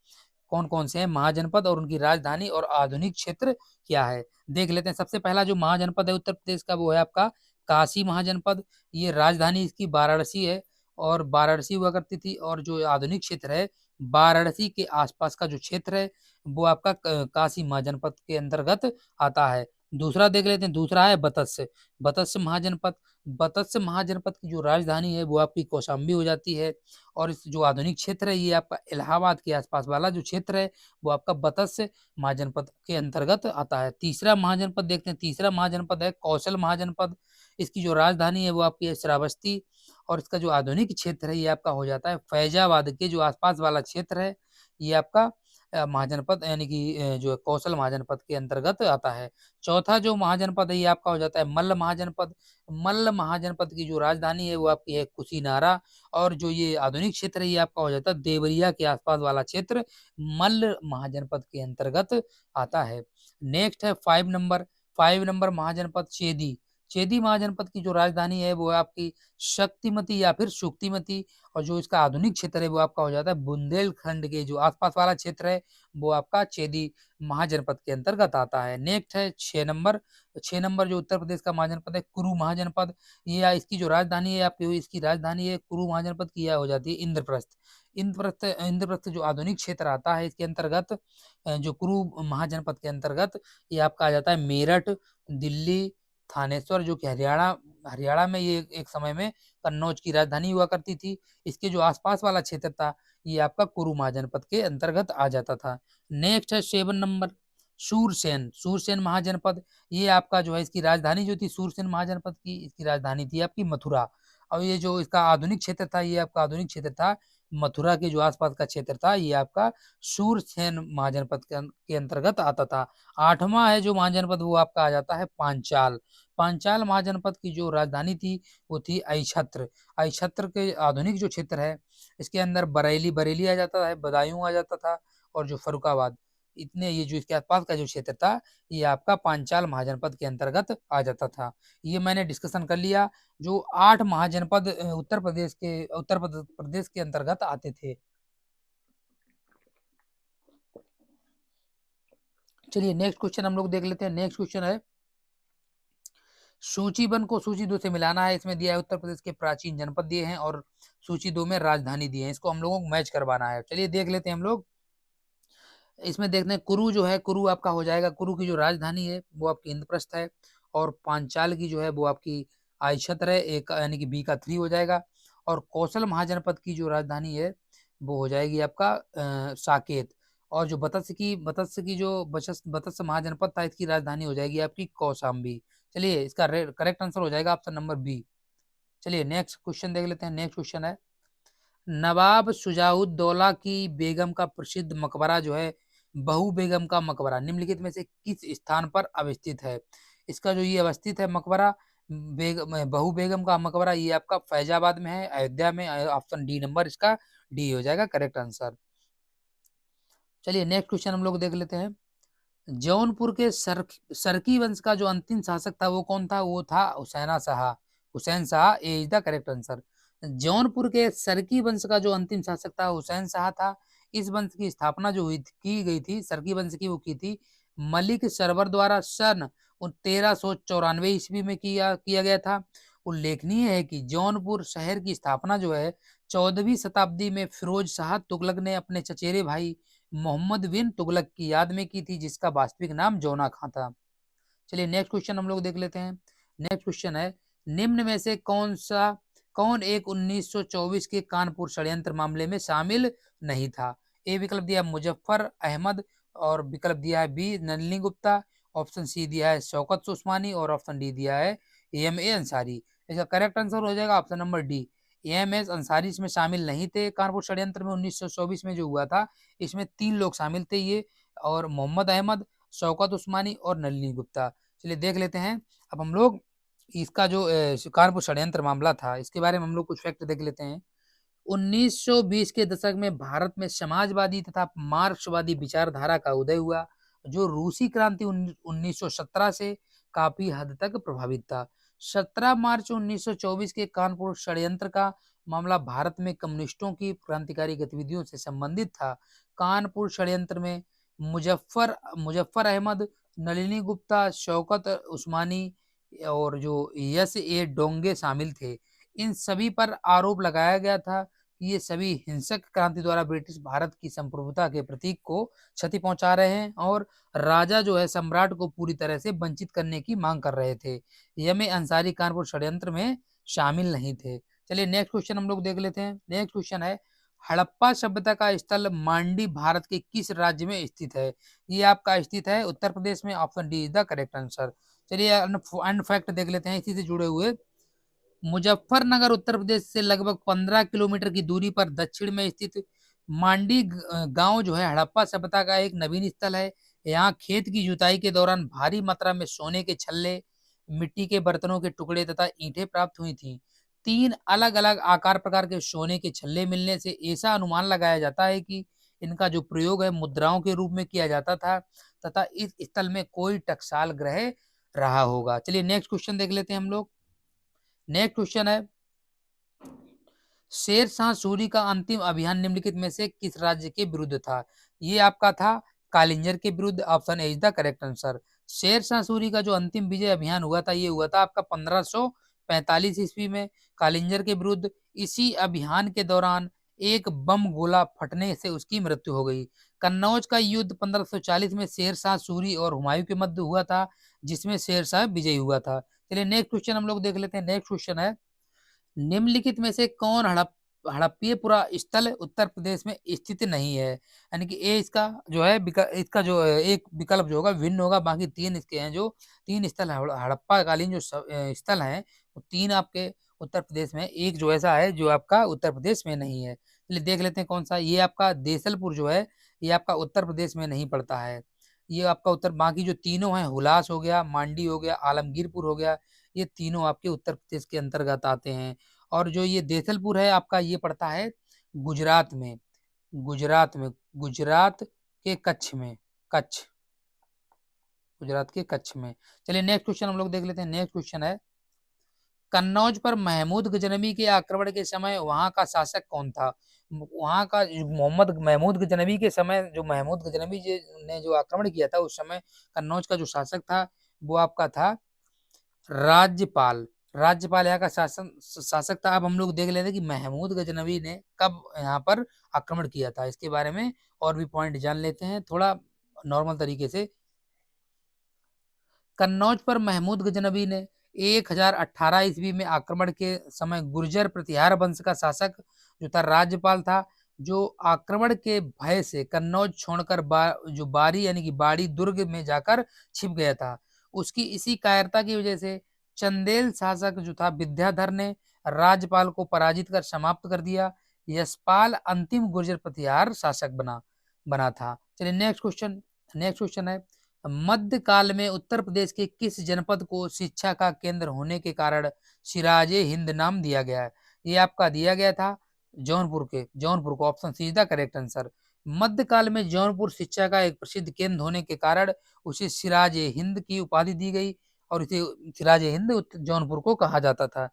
कौन कौन से हैं महाजनपद और उनकी राजधानी और आधुनिक क्षेत्र क्या है। देख लेते हैं। सबसे पहला जो महाजनपद है उत्तर प्रदेश का वो है आपका काशी महाजनपद। ये राजधानी इसकी वाराणसी है और वाराणसी हुआ करती थी। और जो आधुनिक क्षेत्र है वाराणसी के आसपास का जो क्षेत्र है वो आपका काशी महाजनपद के अंतर्गत आता है। दूसरा देख लेते हैं। दूसरा है बतस्य बतस्य महाजनपद। बतस्य महाजनपद की जो राजधानी है वो आपकी कौशाम्बी हो जाती है। और इस जो आधुनिक क्षेत्र है ये आपका इलाहाबाद के आसपास वाला जो क्षेत्र है वो आपका बतस्य महाजनपद के अंतर्गत आता है। तीसरा महाजनपद देखते हैं। तीसरा महाजनपद है कौशल महाजनपद। इसकी जो राजधानी है वो आपकी है श्रावस्ती। और इसका जो आधुनिक क्षेत्र है ये आपका हो जाता है फैजाबाद के जो आसपास वाला क्षेत्र है ये आपका महाजनपद यानी कि जो कौशल महाजनपद के अंतर्गत आता है। चौथा जो महाजनपद है ये आपका हो जाता है मल्ल महाजनपद। मल्ल महाजनपद की जो राजधानी है वो आपकी है कुशीनारा। और जो ये आधुनिक क्षेत्र है ये आपका हो जाता है देवरिया के आसपास वाला क्षेत्र मल्ल महाजनपद के अंतर्गत आता है। नेक्स्ट है 5 नंबर महाजनपद चेदी। चेदी महाजनपद की जो राजधानी है वो है आपकी शक्तिमती या फिर शुक्तिमती। और जो इसका आधुनिक क्षेत्र है वो आपका हो जाता है बुंदेलखंड के जो आसपास वाला क्षेत्र है वो आपका चेदी महाजनपद के अंतर्गत आता है। नेक्स्ट है 6 नंबर जो उत्तर प्रदेश का महाजनपद है कुरु महाजनपद। ये इसकी जो राजधानी है आपकी इसकी राजधानी है कुरु महाजनपद की यह हो जाती है इंद्रप्रस्थ। इंद्रप्रस्थ जो आधुनिक क्षेत्र आता है इसके अंतर्गत जो कुरु महाजनपद के अंतर्गत ये आपका आ जाता है मेरठ, दिल्ली, थानेश्वर जो कि हरियाणा हरियाणा में ये एक समय में कन्नौज की राजधानी हुआ करती थी। इसके जो आसपास वाला क्षेत्र था ये आपका कुरु महाजनपद के अंतर्गत आ जाता था। नेक्स्ट है 7 नंबर सूरसेन महाजनपद। ये आपका जो है इसकी राजधानी जो थी सूरसेन महाजनपद की इसकी राजधानी थी आपकी मथुरा। और ये जो इसका आधुनिक क्षेत्र था ये आपका आधुनिक क्षेत्र था मथुरा के जो आसपास का क्षेत्र था ये आपका सूरसेन महाजनपद के अंतर्गत आता था। 8वां है जो महाजनपद वो आपका आ जाता है पांचाल। पांचाल महाजनपद की जो राजधानी थी वो थी अहिछत्र। अहिछत्र के आधुनिक जो क्षेत्र है इसके अंदर बरेली आ जाता है, बदायूं आ जाता था और जो फरुखाबाद इतने ये जो इसके आसपास का जो क्षेत्र था ये आपका पांचाल महाजनपद के अंतर्गत आ जाता था। ये मैंने डिस्कशन कर लिया जो 8 महाजनपद उत्तर प्रदेश के अंतर्गत आते थे। चलिए नेक्स्ट क्वेश्चन हम लोग देख लेते हैं। नेक्स्ट क्वेश्चन है सूची 1 को सूची 2 से मिलाना है। इसमें दिया है उत्तर प्रदेश के प्राचीन जनपद दिए हैं और सूची 2 में राजधानी दी है। इसको हम लोगों को मैच करवाना है। चलिए देख लेते हैं हम लोग। इसमें देखते हैं कुरु जो है कुरु आपका हो जाएगा। कुरु की जो राजधानी है वो आपकी इंद्रप्रस्थ है। और पांचाल की जो है वो आपकी आइछत्र है एक यानी कि बी का 3 हो जाएगा। और कौशल महाजनपद की जो राजधानी है वो हो जाएगी आपका साकेत। और जो बतस्य की जो बतस्य महाजनपद था इसकी राजधानी हो जाएगी आपकी कौशाम्बी। चलिए इसका करेक्ट आंसर हो जाएगा ऑप्शन नंबर बी। चलिए नेक्स्ट क्वेश्चन देख लेते हैं। नेक्स्ट क्वेश्चन है नवाब शुजाउद्दौला की बेगम का प्रसिद्ध मकबरा जो है बहू बेगम का मकबरा निम्नलिखित में से किस स्थान पर अवस्थित है। इसका जो ये अवस्थित है मकबरा बहू बेगम का मकबरा ये आपका फैजाबाद में है अयोध्या में। ऑप्शन डी नंबर इसका डी हो जाएगा करेक्ट आंसर। चलिए नेक्स्ट क्वेश्चन हम लोग देख लेते हैं। जौनपुर के सरकी वंश का जो अंतिम शासक था वो कौन था। वो था Hussain Shah A is the correct answer. Jaunpur के सरकी वंश का जो अंतिम शासक था हुसैन शाह था। इस वंश की स्थापना जो की गई थी सरकी वंश की वो की थी मलिक सरवर द्वारा सन 1394 ईस्वी में किया गया था। उल्लेखनीय है कि जौनपुर शहर की स्थापना जो है 14वीं शताब्दी में फिरोज शाह तुगलक ने अपने चचेरे भाई मोहम्मद बिन तुगलक की याद में की थी, जिसका वास्तविक नाम जौना खां था। चलिए नेक्स्ट क्वेश्चन हम लोग देख लेते हैं। नेक्स्ट क्वेश्चन है, निम्न में से कौन एक 1924 के कानपुर षड्यंत्र मामले में शामिल नहीं था? ए विकल्प दिया मुजफ्फर अहमद, और विकल्प दिया है B Nalini Gupta, option C दिया है शौकत उस्मानी, और ऑप्शन डी दिया है एम ए अंसारी। इसका करेक्ट आंसर हो जाएगा option number D, M S Ansari इसमें शामिल नहीं थे। कानपुर षड्यंत्र में 1924 में जो हुआ था, इसमें 3 लोग शामिल थे, ये और मोहम्मद अहमद, शौकत उस्मानी और नलिनी गुप्ता। चलिए देख लेते हैं अब हम लोग इसका जो कानपुर षड्यंत्र मामला था, इसके बारे में हम लोग कुछ फैक्ट देख लेते हैं। 1920 के दशक में भारत में समाजवादी तथा मार्क्सवादी विचारधारा का उदय हुआ, जो रूसी क्रांति 1917 से काफी हद तक प्रभावित था। 17 मार्च 1924 के कानपुर षड्यंत्र का मामला भारत में कम्युनिस्टों की क्रांतिकारी गतिविधियों से संबंधित था। कानपुर षड्यंत्र में मुजफ्फर अहमद, नलिनी गुप्ता, शौकत उस्मानी और जो यस ए डोंगे शामिल थे। इन सभी पर आरोप लगाया गया था कि ये सभी हिंसक क्रांति द्वारा ब्रिटिश भारत की संप्रभुता के प्रतीक को क्षति पहुंचा रहे हैं और राजा जो है सम्राट को पूरी तरह से वंचित करने की मांग कर रहे थे। यम अंसारी कानपुर षड्यंत्र में शामिल नहीं थे। चलिए नेक्स्ट क्वेश्चन हम लोग देख लेते हैं। नेक्स्ट क्वेश्चन है, हड़प्पा सभ्यता का स्थल मांडी भारत के किस राज्य में स्थित है? ये आपका स्थित है उत्तर प्रदेश में। Option D is the correct answer. चलिए अन फैक्ट देख लेते हैं इसी से जुड़े हुए। मुजफ्फरनगर उत्तर प्रदेश से लगभग 15 किलोमीटर की दूरी पर दक्षिण में स्थित मांडी गांव जो है हड़प्पा सभ्यता का एक नवीन स्थल है। यहाँ खेत की जुताई के दौरान भारी मात्रा में सोने के छल्ले, मिट्टी के बर्तनों के टुकड़े तथा ईंटें प्राप्त हुई थी। 3 अलग अलग आकार प्रकार के सोने के छल्ले मिलने से ऐसा अनुमान लगाया जाता है कि इनका जो प्रयोग है मुद्राओं के रूप में किया जाता था तथा इस स्थल में कोई टकसाल ग्रह रहा होगा। चलिए नेक्स्ट क्वेश्चन देख लेते हैं हम लोग। नेक्स्ट क्वेश्चन है, शेर शाह सूरी का अंतिम अभियान निम्नलिखित में से किस राज्य के विरुद्ध था? ये आपका था कालिंजर के विरुद्ध। Option A is the correct answer. Sher Shah Suri का जो अंतिम विजय अभियान हुआ था, ये हुआ था आपका 1545 ईस्वी में कालिंजर के विरुद्ध। इसी अभियान के दौरान एक बम गोला फटने से उसकी मृत्यु हो गई। कन्नौज का युद्ध 1540 में शेर शाह सूरी और हुमायूं के मध्य हुआ था, जिसमें शेर शाह विजयी हुआ था। चलिए नेक्स्ट क्वेश्चन हम लोग देख लेते हैं। नेक्स्ट क्वेश्चन है, निम्नलिखित में से कौन हड़प्पीयपुरा स्थल उत्तर प्रदेश में स्थित नहीं है? यानी कि ए इसका जो है इसका जो एक विकल्प जो होगा भिन्न होगा, बाकी 3 इसके हैं जो 3 स्थल हड़प्पा कालीन जो स्थल हैं, वो 3 आपके उत्तर प्रदेश में, एक जो ऐसा है जो आपका उत्तर प्रदेश में नहीं है। चलिए देख लेते हैं कौन सा। ये आपका देसलपुर जो है, ये आपका उत्तर प्रदेश में नहीं पड़ता है। ये आपका उत्तर, बाकी जो तीनों हैं, हुलास हो गया, मांडी हो गया, आलमगीरपुर हो गया, ये तीनों आपके उत्तर प्रदेश के अंतर्गत आते हैं। और जो ये देसलपुर है आपका, ये पड़ता है गुजरात में। गुजरात के कच्छ में, गुजरात के कच्छ में। चलिए नेक्स्ट क्वेश्चन हम लोग देख लेते हैं। नेक्स्ट क्वेश्चन है, कन्नौज पर महमूद गजनवी के आक्रमण के समय वहां का शासक कौन था? वहां का महमूद गजनवी के समय, जो महमूद गजनवी ने जो आक्रमण किया था, उस समय कन्नौज का जो शासक था वो आपका था राज्यपाल। राज्यपाल यहाँ का शासक था। अब हम लोग देख लेते हैं कि महमूद गजनवी ने कब यहाँ पर आक्रमण किया था, इसके बारे में और भी पॉइंट जान लेते हैं थोड़ा नॉर्मल तरीके से। कन्नौज पर महमूद गजनवी ने 1018 ईस्वी में आक्रमण के समय गुर्जर प्रतिहार वंश का शासक जो था राज्यपाल था, जो आक्रमण के भय से कन्नौज छोड़कर जो बारी यानी कि बाड़ी दुर्ग में जाकर छिप गया था। उसकी इसी कायरता की वजह से चंदेल शासक जो था विद्याधर ने राज्यपाल को पराजित कर समाप्त कर दिया। यशपाल अंतिम गुर्जर प्रतिहार शासक बना था। चलिए नेक्स्ट क्वेश्चन है, मध्यकाल में उत्तर प्रदेश के किस जनपद को शिक्षा का केंद्र होने के कारण सिराजे हिंद नाम दिया गया है? ये आपका दिया गया था जौनपुर को। Option C is the correct answer. मध्यकाल में जौनपुर शिक्षा का एक प्रसिद्ध केंद्र होने के कारण उसे सिराजे हिंद की उपाधि दी गई और इसे सिराजे हिंद जौनपुर को कहा जाता था।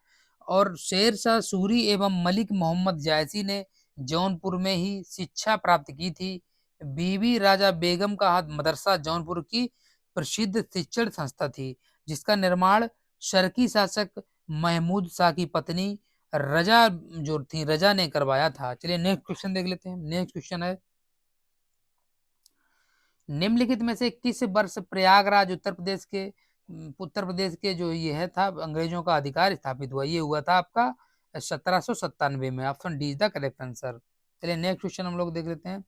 और शेर शाह सूरी एवं मलिक मोहम्मद जायसी ने जौनपुर में ही शिक्षा प्राप्त की थी। बीबी राजा बेगम का हाथ मदरसा जौनपुर की प्रसिद्ध शिक्षण संस्था थी, जिसका निर्माण शर्की शासक महमूद शाह की पत्नी रजा जो थी, रजा ने करवाया था। चलिए नेक्स्ट क्वेश्चन देख लेते हैं। नेक्स्ट क्वेश्चन है, निम्नलिखित में से किस वर्ष प्रयागराज उत्तर प्रदेश के जो ये है था अंग्रेजों का अधिकार स्थापित हुआ? ये हुआ था आपका 1797 में। Option D is the correct answer. चलिए नेक्स्ट क्वेश्चन हम लोग देख लेते हैं।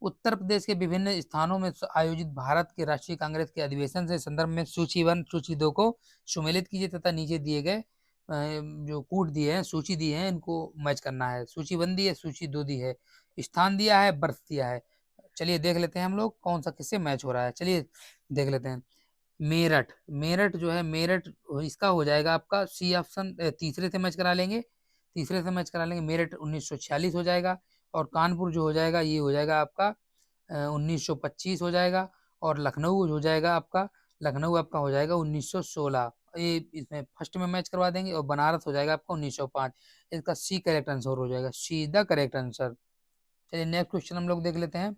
उत्तर प्रदेश के विभिन्न स्थानों में आयोजित भारत के राष्ट्रीय कांग्रेस के अधिवेशन से संदर्भ में सूची 1 सूची 2 को सुमेलित कीजिए तथा नीचे दिए गए जो कूट दिए हैं, सूची दी है, इनको मैच करना है। सूची 1 दी है, सूची 2 दी है, स्थान दिया है, वर्ष दिया है। चलिए देख लेते हैं हम लोग कौन सा किससे मैच हो रहा है। चलिए देख लेते हैं। मेरठ, मेरठ जो है, मेरठ इसका हो जाएगा आपका सी ऑप्शन। तीसरे से मैच करा लेंगे, तीसरे से मैच करा लेंगे। मेरठ 1946 हो जाएगा। और कानपुर जो हो जाएगा ये हो जाएगा आपका 1925 हो जाएगा। और लखनऊ हो जाएगा आपका, लखनऊ आपका हो जाएगा 1916। ये इसमें फर्स्ट में मैच करवा देंगे। और बनारस हो जाएगा आपका 1905। इसका सी करेक्ट आंसर हो जाएगा, सी द करेक्ट आंसर। चलिए नेक्स्ट क्वेश्चन हम लोग देख लेते हैं।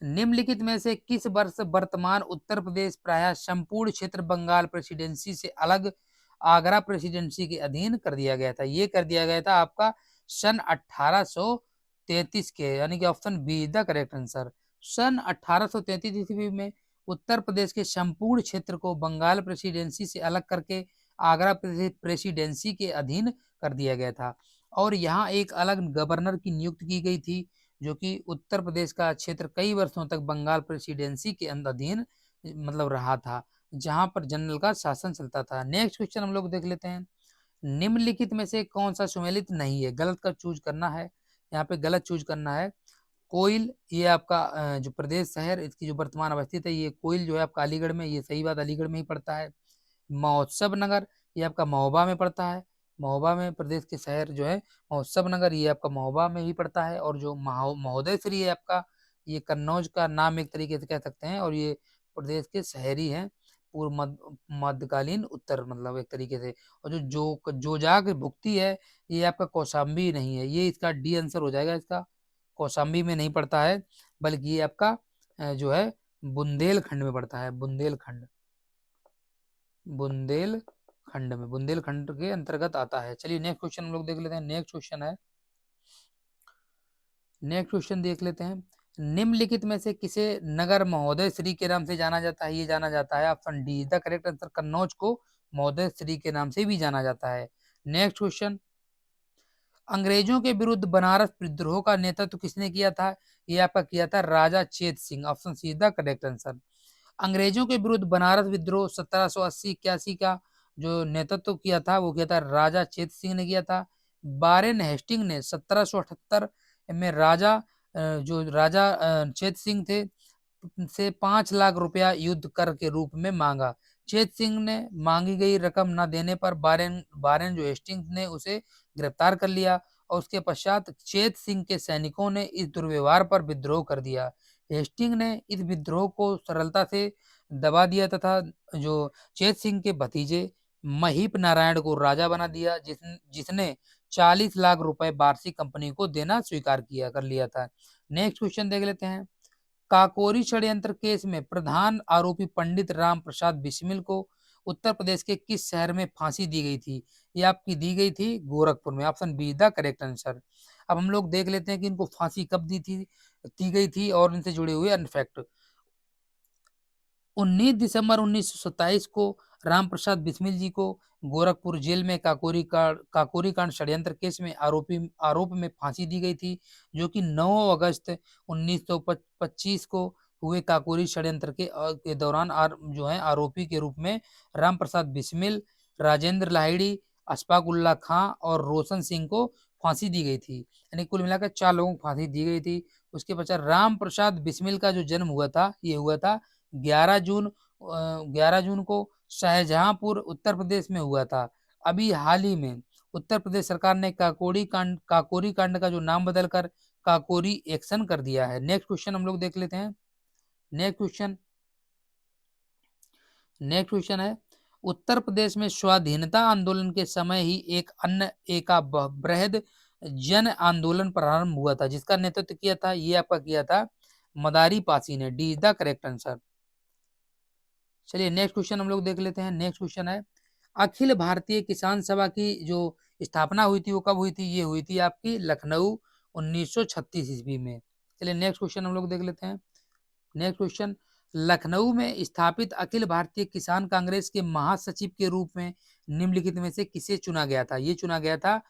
निम्नलिखित में से किस वर्ष वर्तमान उत्तर प्रदेश प्रायः संपूर्ण क्षेत्र बंगाल प्रेसिडेंसी से अलग आगरा प्रेसिडेंसी के अधीन कर दिया गया था? ये कर दिया गया था आपका सन 1833 के, यानी कि option B is the correct answer. सन 1833 ईस्वी में उत्तर प्रदेश के संपूर्ण क्षेत्र को बंगाल प्रेसिडेंसी से अलग करके आगरा प्रेसिडेंसी के अधीन कर दिया गया था। और यहाँ एक अलग गवर्नर की नियुक्ति की गई थी, जो कि उत्तर प्रदेश का क्षेत्र कई वर्षों तक बंगाल प्रेसिडेंसी के अधीन मतलब रहा था, जहां पर जनरल का शासन चलता था। नेक्स्ट क्वेश्चन हम लोग देख लेते हैं। निम्नलिखित में से कौन सा सुमेलित नहीं है? गलत का चूज करना है, यहाँ पे गलत चूज करना है। कोइल, ये आपका जो प्रदेश शहर इसकी जो वर्तमान अवस्थित है, ये कोइल जो है आपका अलीगढ़ में, ये सही बात अलीगढ़ में ही पड़ता है। महोत्सव नगर, ये आपका महोबा में पड़ता है। महोबा में प्रदेश के शहर जो है महोत्सव नगर, ये आपका महोबा में ही पड़ता है। और जो महोदय श्री है आपका, ये कन्नौज का नाम एक तरीके से कह सकते हैं। और ये प्रदेश के शहरी हैं पूर्व मध्यकालीन उत्तर, मतलब एक तरीके से। और जोजाक भुक्ति है, ये आपका कौशाम्बी नहीं है, ये इसका डी आंसर हो जाएगा। इसका कौशाम्बी में नहीं पड़ता है, बल्कि ये आपका जो है बुंदेलखंड में पड़ता है। बुंदेलखंड, बुंदेलखंड में, बुंदेलखंड के अंतर्गत आता है। चलिए नेक्स्ट क्वेश्चन हम लोग देख लेते हैं। नेक्स्ट क्वेश्चन है, नेक्स्ट क्वेश्चन देख लेते हैं। निम्नलिखित में से किसे नगर महोदय श्री के नाम से जाना जाता है? ये जाना जाता है option D the correct answer. Kannauj को महोदय श्री के नाम से भी जाना जाता है। नेक्स्ट क्वेश्चन, अंग्रेजों के विरुद्ध बनारस विद्रोह का नेतृत्व किसने किया था? ये आपका किया था राजा चेत Singh. Option C the correct answer. अंग्रेजों के विरुद्ध बनारस विद्रोह 1780-81 का जो नेतृत्व किया था, वो किया था राजा चेत सिंह ने किया था। वारेन हेस्टिंग ने 1778 में जो राजा चेत सिंह थे से 5 लाख रुपया युद्ध कर के रूप में मांगा। चेत सिंह ने मांगी गई रकम न देने पर बारेन बारेन जो हेस्टिंग्स ने उसे गिरफ्तार कर लिया। और उसके पश्चात चेत सिंह के सैनिकों ने इस दुर्व्यवहार पर विद्रोह कर दिया। हेस्टिंग ने इस विद्रोह को सरलता से दबा दिया तथा जो चेत सिंह के भतीजे महीप नारायण को राजा बना दिया, जिसने 40 लाख रुपए वार्षिक कंपनी को देना स्वीकार किया कर लिया था। नेक्स्ट क्वेश्चन देख लेते हैं। काकोरी षड्यंत्र केस में प्रधान आरोपी पंडित राम प्रसाद बिस्मिल को उत्तर प्रदेश के किस शहर में फांसी दी गई थी? ये आपकी दी गई थी गोरखपुर में। Option be the correct answer. अब हम लोग देख लेते हैं कि इनको फांसी कब दी गई थी और इनसे जुड़े हुए अनफैक्ट। 19 दिसंबर 1927 को राम प्रसाद बिस्मिल जी को गोरखपुर जेल में काकोरी कांड षड्यंत्र केस में आरोप में फांसी दी गई थी, जो कि 9 अगस्त 1925 को हुए काकोरी षड्यंत्र के दौरान जो है आरोपी के रूप में राम प्रसाद बिस्मिल, राजेंद्र लाहिड़ी, अशफाक उल्ला खां और रोशन सिंह को फांसी दी गई थी। यानी कुल मिलाकर 4 लोगों को फांसी दी गई थी। उसके पश्चात राम प्रसाद बिस्मिल का जो जन्म हुआ था, ये हुआ था 11 जून को शाहजहांपुर उत्तर प्रदेश में हुआ था। अभी हाल ही में उत्तर प्रदेश सरकार ने काकोरी कांड का जो नाम बदलकर काकोरी एक्शन कर दिया है। नेक्स्ट क्वेश्चन हम लोग देख लेते हैं। नेक्स्ट क्वेश्चन है, उत्तर प्रदेश में स्वाधीनता आंदोलन के समय ही एक बृहद जन आंदोलन प्रारंभ हुआ था, जिसका नेतृत्व किया था, ये आपका किया था मदारी पासी ने। D is the correct answer. चलिए नेक्स्ट क्वेश्चन हम लोग देख लेते हैं। नेक्स्ट क्वेश्चन है, अखिल भारतीय किसान सभा की जो स्थापना हुई थी वो कब हुई थी? ये हुई थी आपकी लखनऊ 1936 ईस्वी में। चलिए नेक्स्ट क्वेश्चन हम लोग देख लेते हैं। नेक्स्ट क्वेश्चन, लखनऊ में स्थापित अखिल भारतीय किसान कांग्रेस के महासचिव के रूप में निम्नलिखित में से किसे चुना गया था? ये चुना गया था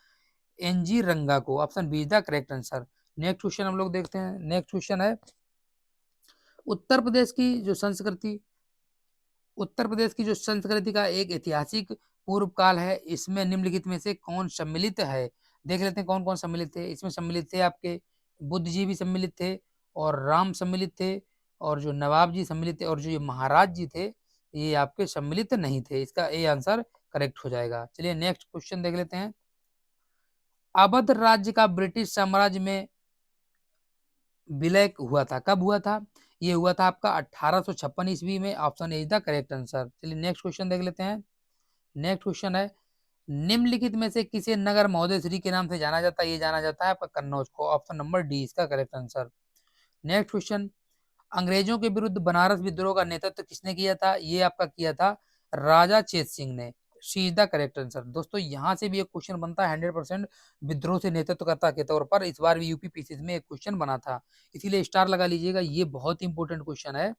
एनजी रंगा को। Option B is the correct answer. Next question हम लोग देखते हैं। नेक्स्ट क्वेश्चन है, उत्तर प्रदेश की जो संस्कृति उत्तर प्रदेश की जो संस्कृति का एक ऐतिहासिक पूर्व काल है, इसमें निम्नलिखित में से कौन सम्मिलित है? देख लेते हैं कौन कौन सम्मिलित थे। इसमें सम्मिलित थे आपके बुद्ध जी भी सम्मिलित थे, और राम सम्मिलित थे, और जो नवाब जी सम्मिलित थे, और जो ये महाराज जी थे ये आपके सम्मिलित नहीं थे। इसका ए आंसर करेक्ट हो जाएगा। चलिए नेक्स्ट क्वेश्चन देख लेते हैं। अवध राज्य का ब्रिटिश साम्राज्य में विलय हुआ था, कब हुआ था? ये हुआ था आपका 1856 ईस्वी में। Option A is the correct answer. चलिए नेक्स्ट क्वेश्चन देख लेते हैं। नेक्स्ट क्वेश्चन है, निम्नलिखित में से किसे नगर महोदय श्री के नाम से जाना जाता है? ये जाना जाता है आपका कन्नौज को। ऑप्शन नंबर डी इसका करेक्ट आंसर। नेक्स्ट क्वेश्चन, अंग्रेजों के विरुद्ध बनारस विद्रोह का नेतृत्व किसने किया था? ये आपका किया था राजा चेत सिंह ने। She is the correct answer. दोस्तों यहाँ से भी एक क्वेश्चन बनता है 100% विद्रोह से नेतृत्वकर्ता के तौर पर। इस बार भी यूपी पीसीएस में एक क्वेश्चन बना था, इसीलिए स्टार लगा लीजिएगा, ये बहुत इंपॉर्टेंट क्वेश्चन है।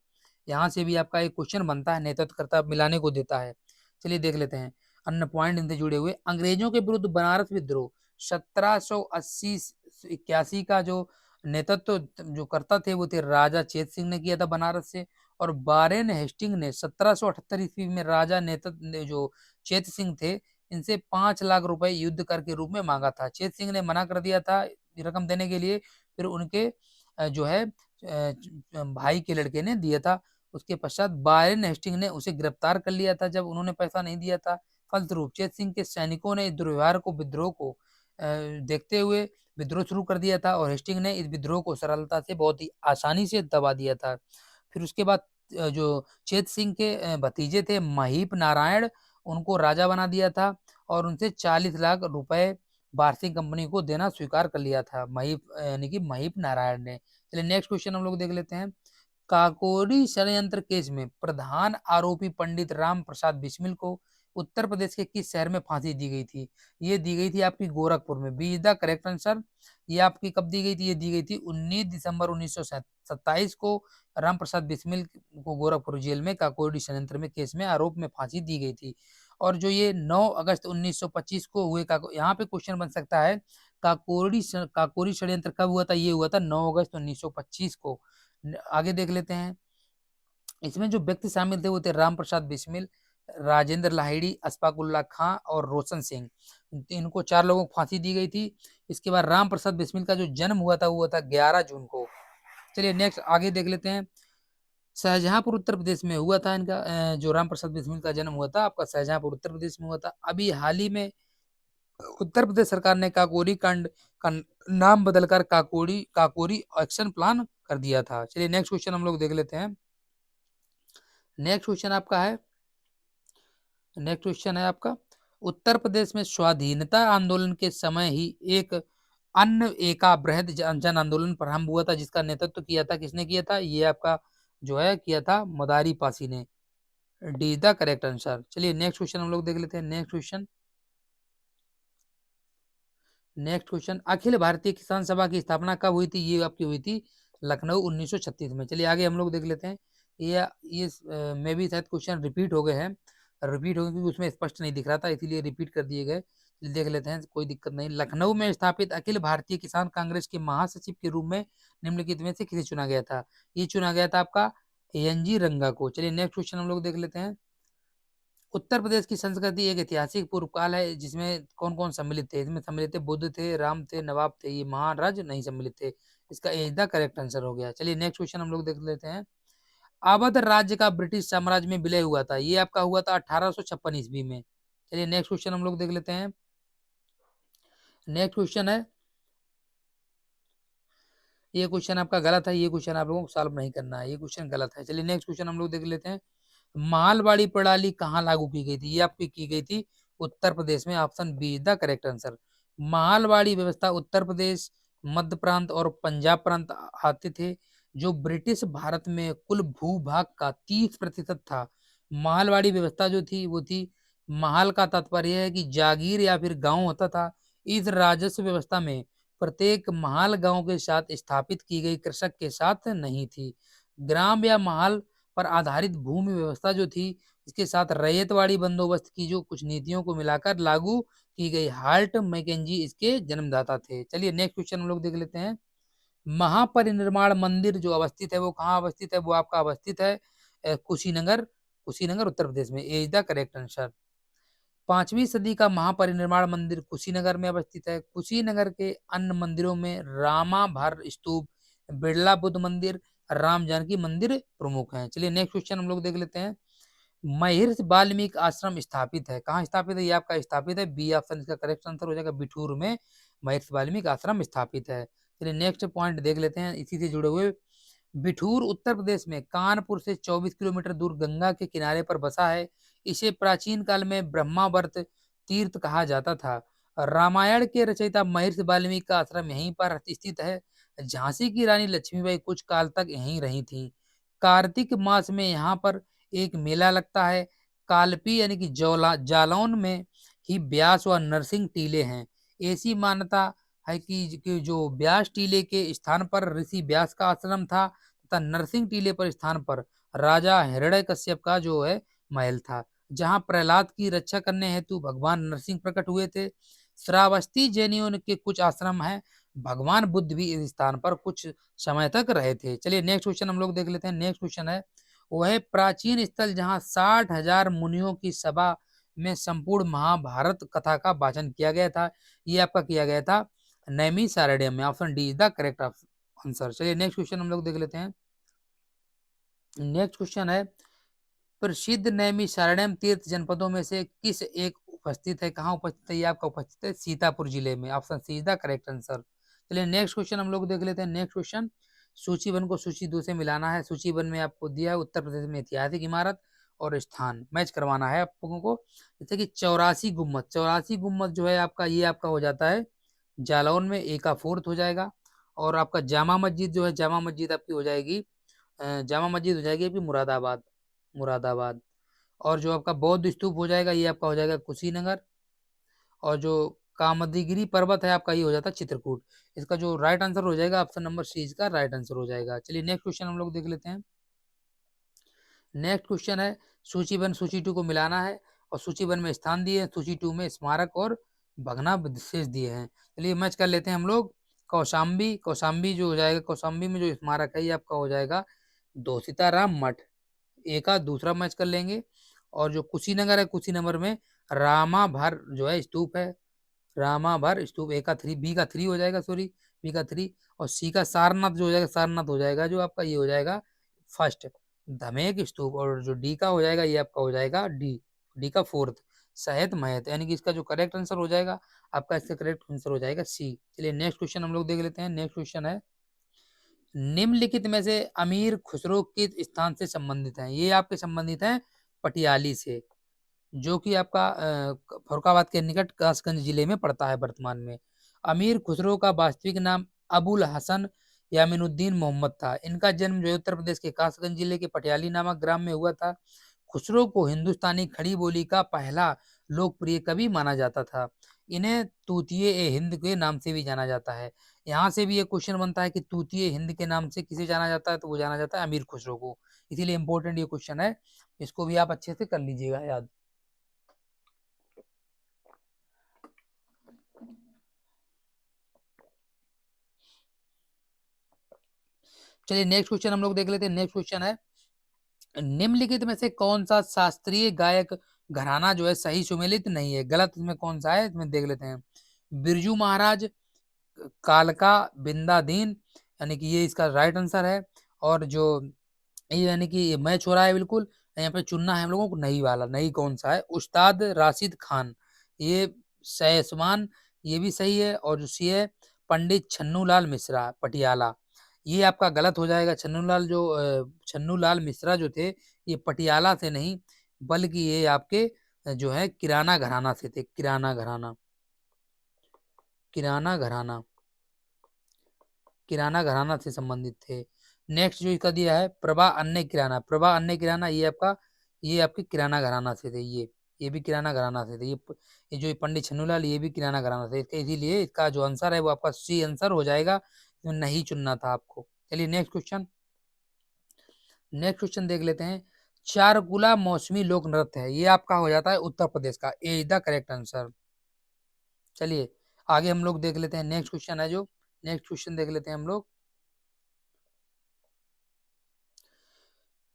यहाँ से भी आपका एक क्वेश्चन बनता है, नेतृत्वकर्ता मिलाने को देता है। चलिए देख लेते हैं अन्य पॉइंट इनसे जुड़े हुए। अंग्रेजों के विरुद्ध बनारस विद्रोह 1780-81 का जो नेतृत्व जो करता थे वो थे राजा चेत सिंह ने किया था बनारस से। और वारेन हेस्टिंग ने 1778 ईस्वी में राजा नेतृत्व जो चेत सिंह थे इनसे 5 लाख रुपए युद्ध कर के रूप में मांगा था। चेत सिंह ने मना कर दिया था रकम देने के लिए। फिर उनके जो है भाई के लड़के ने दिया था। उसके पश्चात वारेन हेस्टिंग ने उसे गिरफ्तार कर लिया था जब उन्होंने पैसा नहीं दिया था। फलस्वरूप चेत सिंह के सैनिकों ने इस दुर्व्यवहार को विद्रोह को देखते हुए विद्रोह शुरू कर दिया था, और हेस्टिंग ने इस विद्रोह को सरलता से बहुत ही आसानी से दबा दिया था। फिर उसके बाद जो चेत सिंह के भतीजे थे महीप नारायण, उनको राजा बना दिया था, और उनसे 40 लाख रुपए वार्षिक कंपनी को देना स्वीकार कर लिया था महीप यानी कि महीप नारायण ने। चलिए नेक्स्ट क्वेश्चन हम लोग देख लेते हैं। काकोरी षड्यंत्र केस में प्रधान आरोपी पंडित राम प्रसाद बिस्मिल को उत्तर प्रदेश के किस शहर में फांसी दी गई थी? ये दी गई थी आपकी गोरखपुर में। B is the correct answer. ये आपकी कब दी गई थी? ये दी गई थी 19 दिसंबर 1927 को राम प्रसाद बिस्मिल को गोरखपुर जेल में काकोरी षड्यंत्र में केस में आरोप में फांसी दी गई थी। और जो ये 9 अगस्त 1925 को हुए यहाँ पे क्वेश्चन बन सकता है काकोरी षड्यंत्र कब हुआ था? ये हुआ था 9 अगस्त 1925 को। आगे देख लेते हैं। इसमें जो व्यक्ति शामिल थे वो थे राम प्रसाद बिस्मिल, राजेंद्र लाहिड़ी, अशफाक उल्लाह खां और रोशन सिंह। इनको 4 लोगों को फांसी दी गई थी। इसके बाद राम प्रसाद बिस्मिल का जो जन्म हुआ था वो हुआ था 11 जून को। चलिए नेक्स्ट आगे देख लेते हैं। शाहजहांपुर उत्तर प्रदेश में हुआ था इनका जो राम प्रसाद बिस्मिल का जन्म हुआ था आपका शाहजहांपुर उत्तर प्रदेश में हुआ था। अभी हाल ही में उत्तर प्रदेश सरकार ने काकोरी कांड का नाम बदलकर काकोरी काकोरी एक्शन प्लान कर दिया था। चलिए नेक्स्ट क्वेश्चन हम लोग देख लेते हैं। नेक्स्ट क्वेश्चन आपका है, नेक्स्ट क्वेश्चन है आपका, उत्तर प्रदेश में स्वाधीनता आंदोलन के समय ही एक अन्य एका बृहद जन आंदोलन प्रारंभ हुआ था जिसका नेतृत्व किया था किसने किया था? ये आपका जो है किया था मदारी पासी ने। D is the correct answer. चलिए नेक्स्ट क्वेश्चन हम लोग देख लेते हैं। नेक्स्ट क्वेश्चन, अखिल भारतीय किसान सभा की स्थापना कब हुई थी? ये आपकी हुई थी लखनऊ 1936 में। चलिए आगे हम लोग देख लेते हैं। ये मे भी शायद क्वेश्चन रिपीट हो गए हैं, रिपीट हो गए क्योंकि उसमें स्पष्ट नहीं दिख रहा था इसीलिए रिपीट कर दिए गए। देख लेते हैं, कोई दिक्कत नहीं। लखनऊ में स्थापित अखिल भारतीय किसान कांग्रेस के महासचिव के रूप में निम्नलिखित में से किसे चुना गया था? ये चुना गया था आपका एनजी रंगा को। चलिए नेक्स्ट क्वेश्चन हम लोग देख लेते हैं। उत्तर प्रदेश की संस्कृति एक ऐतिहासिक पूर्व काल है जिसमें कौन कौन सम्मिलित थे? इसमें सम्मिलित थे बुद्ध थे, राम थे, नवाब थे, ये महाराज नहीं सम्मिलित थे। इसका ए द करेक्ट आंसर हो गया। चलिए नेक्स्ट क्वेश्चन हम लोग देख लेते हैं। अवध राज्य का ब्रिटिश साम्राज्य में विलय हुआ था, ये आपका हुआ था 1856 ईस्वी में। चलिए नेक्स्ट क्वेश्चन हम लोग देख लेते हैं। नेक्स्ट क्वेश्चन है, ये क्वेश्चन आपका गलत है, ये क्वेश्चन आप लोगों को सॉल्व नहीं करना है, ये क्वेश्चन गलत है। चलिए नेक्स्ट क्वेश्चन हम लोग देख लेते हैं। मालवाड़ी प्रणाली कहाँ लागू की गई थी? ये आपकी की गई थी उत्तर प्रदेश में। Option B is the correct answer. मालवाड़ी व्यवस्था उत्तर प्रदेश, मध्य प्रांत और पंजाब प्रांत आते थे। जो ब्रिटिश भारत में कुल भूभाग का 30% था। मालवाड़ी व्यवस्था जो थी वो थी महल का तात्पर्य है कि जागीर या फिर गांव होता था। इस राजस्व व्यवस्था में प्रत्येक महल गांव के साथ स्थापित की गई कृषक के साथ नहीं थी। ग्राम या महल पर आधारित भूमि व्यवस्था जो थी, इसके साथ रैयतवाड़ी बंदोबस्त की जो कुछ नीतियों को मिलाकर लागू की गई। हाल्ट मैकेंजी इसके जन्मदाता थे। चलिए नेक्स्ट क्वेश्चन हम लोग देख लेते हैं। महापरिनिर्वाण मंदिर जो अवस्थित है वो कहाँ अवस्थित है? वो आपका अवस्थित है कुशीनगर, कुशीनगर उत्तर प्रदेश में। ए इज द करेक्ट आंसर। 5वीं सदी का महापरिनिर्वाण मंदिर कुशीनगर में अवस्थित है। कुशीनगर के अन्य मंदिरों में रामाभर स्तूप, बिरला बुद्ध मंदिर, राम जानकी मंदिर प्रमुख हैं। चलिए नेक्स्ट क्वेश्चन हम लोग देख लेते हैं। महर्षि वाल्मीकि आश्रम स्थापित है, कहाँ स्थापित है? ये आपका स्थापित है, बी ऑप्शन इसका करेक्ट आंसर हो जाएगा, बिठूर में महर्षि वाल्मीकि आश्रम स्थापित है। चलिए नेक्स्ट पॉइंट देख लेते हैं इसी से जुड़े हुए। बिठूर उत्तर प्रदेश में कानपुर से 24 किलोमीटर दूर गंगा के किनारे पर बसा है। इसे प्राचीन काल में ब्रह्मावर्त तीर्थ कहा जाता था। रामायण के रचयिता महर्षि वाल्मीकि का आश्रम यहीं पर स्थित है। झांसी की रानी लक्ष्मीबाई कुछ काल तक यहीं रही थी। कार्तिक मास में यहाँ पर एक मेला लगता है। कालपी यानी कि जालौन में ही व्यास व नरसिंह टीले हैं। ऐसी मान्यता है कि जो व्यास टीले के स्थान पर ऋषि व्यास का आश्रम था तथा नरसिंह टीले पर स्थान पर राजा हिरण्यकश्यप का जो है महल था, जहां प्रहलाद की रक्षा करने हेतु भगवान नरसिंह प्रकट हुए थे। श्रावस्ती जैनियों के कुछ आश्रम हैं। भगवान बुद्ध भी इस स्थान पर कुछ समय तक रहे थे। चलिए नेक्स्ट क्वेश्चन हम लोग देख लेते हैं। नेक्स्ट क्वेश्चन है, वह प्राचीन स्थल जहां 60,000 मुनियों की सभा में संपूर्ण महाभारत कथा का वाचन किया गया था, ये आपका किया गया था नैमिषारण्य में। Option D is the correct answer. चलिए नेक्स्ट क्वेश्चन हम लोग देख लेते हैं। नेक्स्ट क्वेश्चन है, प्रसिद्ध नैमिषारण्यम तीर्थ जनपदों में से किस एक उपस्थित है? कहाँ उपस्थित है? ये आपका उपस्थित है सीतापुर जिले में। Option C is the correct answer. चलिए नेक्स्ट क्वेश्चन हम लोग देख लेते हैं। नेक्स्ट क्वेश्चन, सूची वन को सूची दो से मिलाना है। सूची वन में आपको दिया है उत्तर प्रदेश में ऐतिहासिक इमारत और स्थान मैच करवाना है आप लोगों को। जैसे कि 84 गुम्मत, 84 गुम्मत जो है आपका, ये आपका हो जाता है जालौन में, ए का फोर्थ हो जाएगा। और आपका जामा मस्जिद जो है, जामा मस्जिद आपकी हो जाएगी जामा मस्जिद हो जाएगी आपकी मुरादाबाद, मुरादाबाद। और जो आपका बौद्ध स्तूप हो जाएगा, ये आपका हो जाएगा कुशीनगर। और जो कामदगिरी पर्वत है आपका, ये हो जाता है चित्रकूट। इसका जो राइट आंसर हो जाएगा ऑप्शन नंबर सी इसका राइट आंसर हो जाएगा। चलिए नेक्स्ट क्वेश्चन हम लोग देख लेते हैं। नेक्स्ट क्वेश्चन है, सूची वन सूची टू को मिलाना है और सूची वन में स्थान दिए हैं, सूची टू में स्मारक और भग्नावशेष दिए हैं। चलिए मैच कर लेते हैं हम लोग। कौशाम्बी, कौशाम्बी जो हो जाएगा, कौशाम्बी में जो स्मारक है ये आपका हो जाएगा दो सीताराम मठ, ए का दूसरा मैच कर लेंगे। और जो कुशीनगर है, कुशीनगर में रामाभर जो है स्तूप है, रामाभर स्तूप, ए का थ्री, बी का थ्री हो जाएगा, सॉरी बी का थ्री। और सी का सारनाथ जो हो जाएगा, सारनाथ हो जाएगा जो आपका, ये हो जाएगा फर्स्ट धमेक स्तूप। और जो डी का हो जाएगा ये आपका हो जाएगा डी, डी का फोर्थ सहित महत, यानी कि इसका जो करेक्ट आंसर हो जाएगा आपका, इसका करेक्ट आंसर हो जाएगा सी। चलिए नेक्स्ट क्वेश्चन हम लोग देख लेते हैं। नेक्स्ट क्वेश्चन है, निम्नलिखित में से अमीर खुसरो किस स्थान से संबंधित है? ये आपके संबंधित हैं पटियाली से, जो कि आपका फरुखाबाद के निकट कासगंज जिले में पड़ता है वर्तमान में। अमीर खुसरो का वास्तविक नाम अबुल हसन यामिनुद्दीन मोहम्मद था। इनका जन्म जो है उत्तर प्रदेश के कासगंज जिले के पटियाली नामक ग्राम में हुआ था। खुसरो को हिंदुस्तानी खड़ी बोली का पहला लोकप्रिय कवि माना जाता था। इन्हें तूतिए ए हिंद के नाम से भी जाना जाता है। यहाँ से भी ये क्वेश्चन बनता है कि तूतिए हिंद के नाम से किसे जाना जाता है? तो वो जाना जाता है अमीर खुसरो को। इसीलिए इंपॉर्टेंट ये क्वेश्चन है, इसको भी आप अच्छे से कर लीजिएगा याद। चलिए नेक्स्ट क्वेश्चन हम लोग देख लेते हैं। नेक्स्ट क्वेश्चन है, निम्नलिखित में से कौन सा शास्त्रीय गायक घराना जो है सही सुमेलित नहीं है? गलत इसमें कौन सा है, इसमें देख लेते हैं। बिरजू महाराज, कालका, बिंदादीन, यानी कि ये इसका राइट आंसर है। और जो ये यानी कि ये मैच हो रहा है बिल्कुल, यहाँ पे चुनना है हम लोगों को नई वाला। नई कौन सा है? उस्ताद राशिद खान, ये सैसमान, ये भी सही है। और जो सी है पंडित छन्नूलाल मिश्रा पटियाला, ये आपका गलत हो जाएगा। छन्नूलाल मिश्रा जो थे ये पटियाला से नहीं, बल्कि ये आपके जो है किराना घराना से थे। किराना घराना, किराना घराना, किराना घराना से संबंधित थे। नेक्स्ट जो इसका दिया है प्रभा अन्य किराना, प्रभा अन्य किराना, ये आपका, ये आपके किराना घराना से थे ये। ये भी किराना घराना से थे। ये जो पंडित छन्नूलाल ये भी किराना घराना से थे, इसीलिए इसका जो आंसर है वो आपका सी आंसर हो जाएगा, इसमें नहीं चुनना था आपको। चलिए नेक्स्ट क्वेश्चन, नेक्स्ट क्वेश्चन देख लेते हैं। चारकुला मौसमी लोक नृत्य है, ये आपका हो जाता है उत्तर प्रदेश का, ए इज द करेक्ट आंसर। चलिए आगे हम लोग देख लेते हैं, नेक्स्ट क्वेश्चन है जो, नेक्स्ट क्वेश्चन देख लेते हैं हम लोग।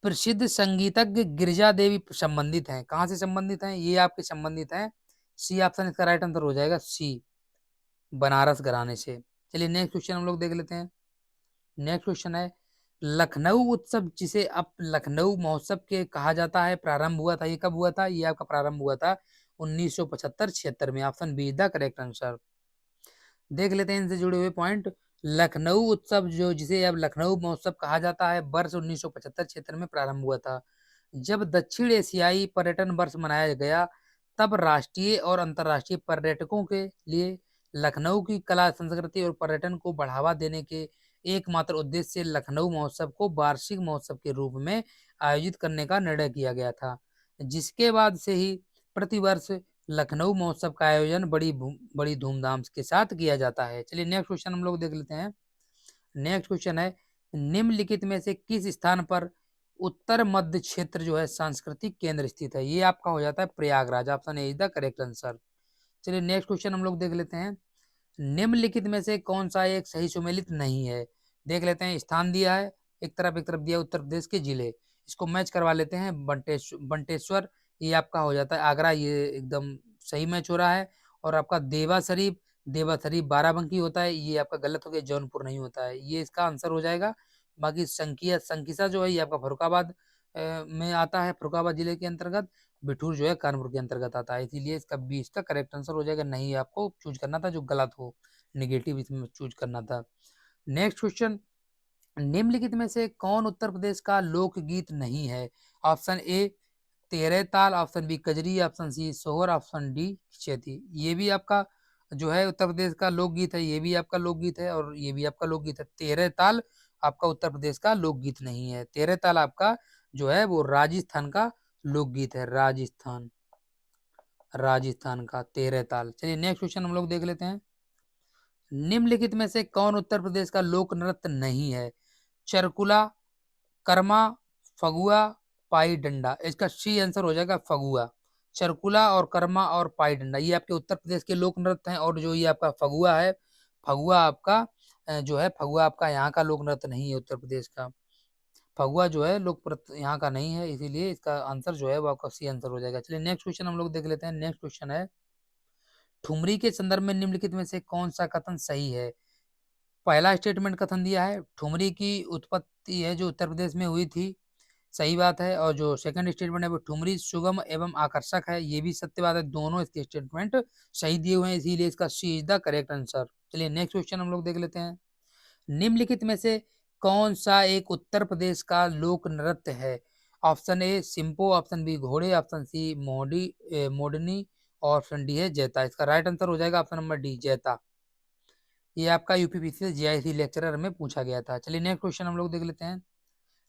प्रसिद्ध संगीतज्ञ गिरिजा देवी संबंधित हैं, कहाँ से संबंधित हैं? ये आपके संबंधित हैं, सी ऑप्शन इसका राइट आंसर हो जाएगा, सी बनारस घराने से। चलिए नेक्स्ट क्वेश्चन हम लोग देख लेते हैं। नेक्स्ट क्वेश्चन है, लखनऊ उत्सव जिसे अब लखनऊ महोत्सव के कहा जाता है, प्रारंभ हुआ था, ये कब हुआ था? ये आपका प्रारंभ हुआ था 1975-76 में, option B is the correct answer. देख लेते हैं इनसे जुड़े हुए पॉइंट। लखनऊ उत्सव जो जिसे अब लखनऊ महोत्सव कहा जाता है, वर्ष 1975-76 में प्रारंभ हुआ था। जब दक्षिण एशियाई पर्यटन वर्ष मनाया गया, तब राष्ट्रीय और अंतर्राष्ट्रीय पर्यटकों के लिए लखनऊ की कला, संस्कृति और पर्यटन को बढ़ावा देने के एकमात्र उद्देश्य से लखनऊ महोत्सव को वार्षिक महोत्सव के रूप में आयोजित करने का निर्णय किया गया था, जिसके बाद से ही प्रतिवर्ष लखनऊ महोत्सव का आयोजन बड़ी धूमधाम के साथ किया जाता है। चलिए नेक्स्ट क्वेश्चन हम लोग देख लेते हैं। नेक्स्ट क्वेश्चन है, निम्नलिखित में से किस स्थान पर उत्तर मध्य क्षेत्र जो है सांस्कृतिक केंद्र स्थित है? ये आपका हो जाता है Prayagraj, option A is the correct answer. चलिए नेक्स्ट क्वेश्चन हम लोग देख लेते हैं। निम्नलिखित में से कौन सा एक सही सुमेलित नहीं है? देख लेते हैं, स्थान दिया है एक तरफ दिया उत्तर प्रदेश के जिले, इसको मैच करवा लेते हैं। बंटेश्वर ये आपका हो जाता है आगरा, ये एकदम सही मैच हो रहा है। और आपका देवा शरीफ बाराबंकी होता है, ये आपका गलत हो गया, जौनपुर नहीं होता है, ये इसका आंसर हो जाएगा। बाकी संकिसा जो है ये आपका फरुखाबाद में आता है, फरुखाबाद जिले के अंतर्गत। बिठूर जो है कानपुर के अंतर्गत आता है, इसीलिए इसका बी इसका करेक्ट आंसर हो जाएगा। नहीं आपको चूज करना था जो गलत हो, निगेटिव इसमें चूज करना था। नेक्स्ट क्वेश्चन, निम्नलिखित में से कौन उत्तर प्रदेश का लोकगीत नहीं है? Option A Terah Taal, option B Kajari, option C Sohar, option D खिचैती। ये भी आपका जो है उत्तर प्रदेश का लोकगीत है, ये भी आपका लोकगीत है और ये भी आपका लोकगीत है। तेरह ताल आपका उत्तर प्रदेश का लोकगीत नहीं है, तेरह ताल आपका जो है वो राजस्थान का लोकगीत है, राजस्थान का तेरह ताल। चलिए नेक्स्ट क्वेश्चन हम लोग देख लेते हैं। निम्नलिखित में से कौन उत्तर प्रदेश का लोक नृत्य नहीं है? चरकुला, कर्मा, फगुआ, पाई डंडा। इसका सी आंसर हो जाएगा फगुआ। चरकुला और कर्मा और पाई डंडा ये आपके उत्तर प्रदेश के लोक नृत्य हैं, और जो ये आपका फगुआ है, फगुआ आपका जो है, फगुआ आपका यहाँ का लोक नृत्य नहीं है उत्तर प्रदेश का। फगुआ जो है लोक यहाँ का नहीं है, इसीलिए इसका आंसर जो है वो आपका सी आंसर हो जाएगा। चलिए नेक्स्ट क्वेश्चन हम लोग देख लेते हैं। नेक्स्ट क्वेश्चन है, ठुमरी के संदर्भ में निम्नलिखित में से कौन सा कथन सही है? पहला स्टेटमेंट कथन दिया है, ठुमरी की उत्पत्ति है जो उत्तर प्रदेश में हुई थी, सही बात है। और जो सेकंड स्टेटमेंट है वो ठुमरी सुगम एवं आकर्षक है, ये भी सत्य बात है। दोनों इसके स्टेटमेंट सही दिए हुए हैं, इसीलिए इसका C is the correct answer. चलिए नेक्स्ट क्वेश्चन हम लोग देख लेते हैं। निम्नलिखित में से कौन सा एक उत्तर प्रदेश का लोक नृत्य है? ऑप्शन ए सिंपो, ऑप्शन बी घोड़े, ऑप्शन सी मोडनी, और ऑप्शन डी है जैता। इसका राइट आंसर हो जाएगा ऑप्शन नंबर डी जैता। ये आपका यूपीपीसी से जीआईसी लेक्चरर में पूछा गया था। चलिए नेक्स्ट क्वेश्चन हम लोग देख लेते हैं।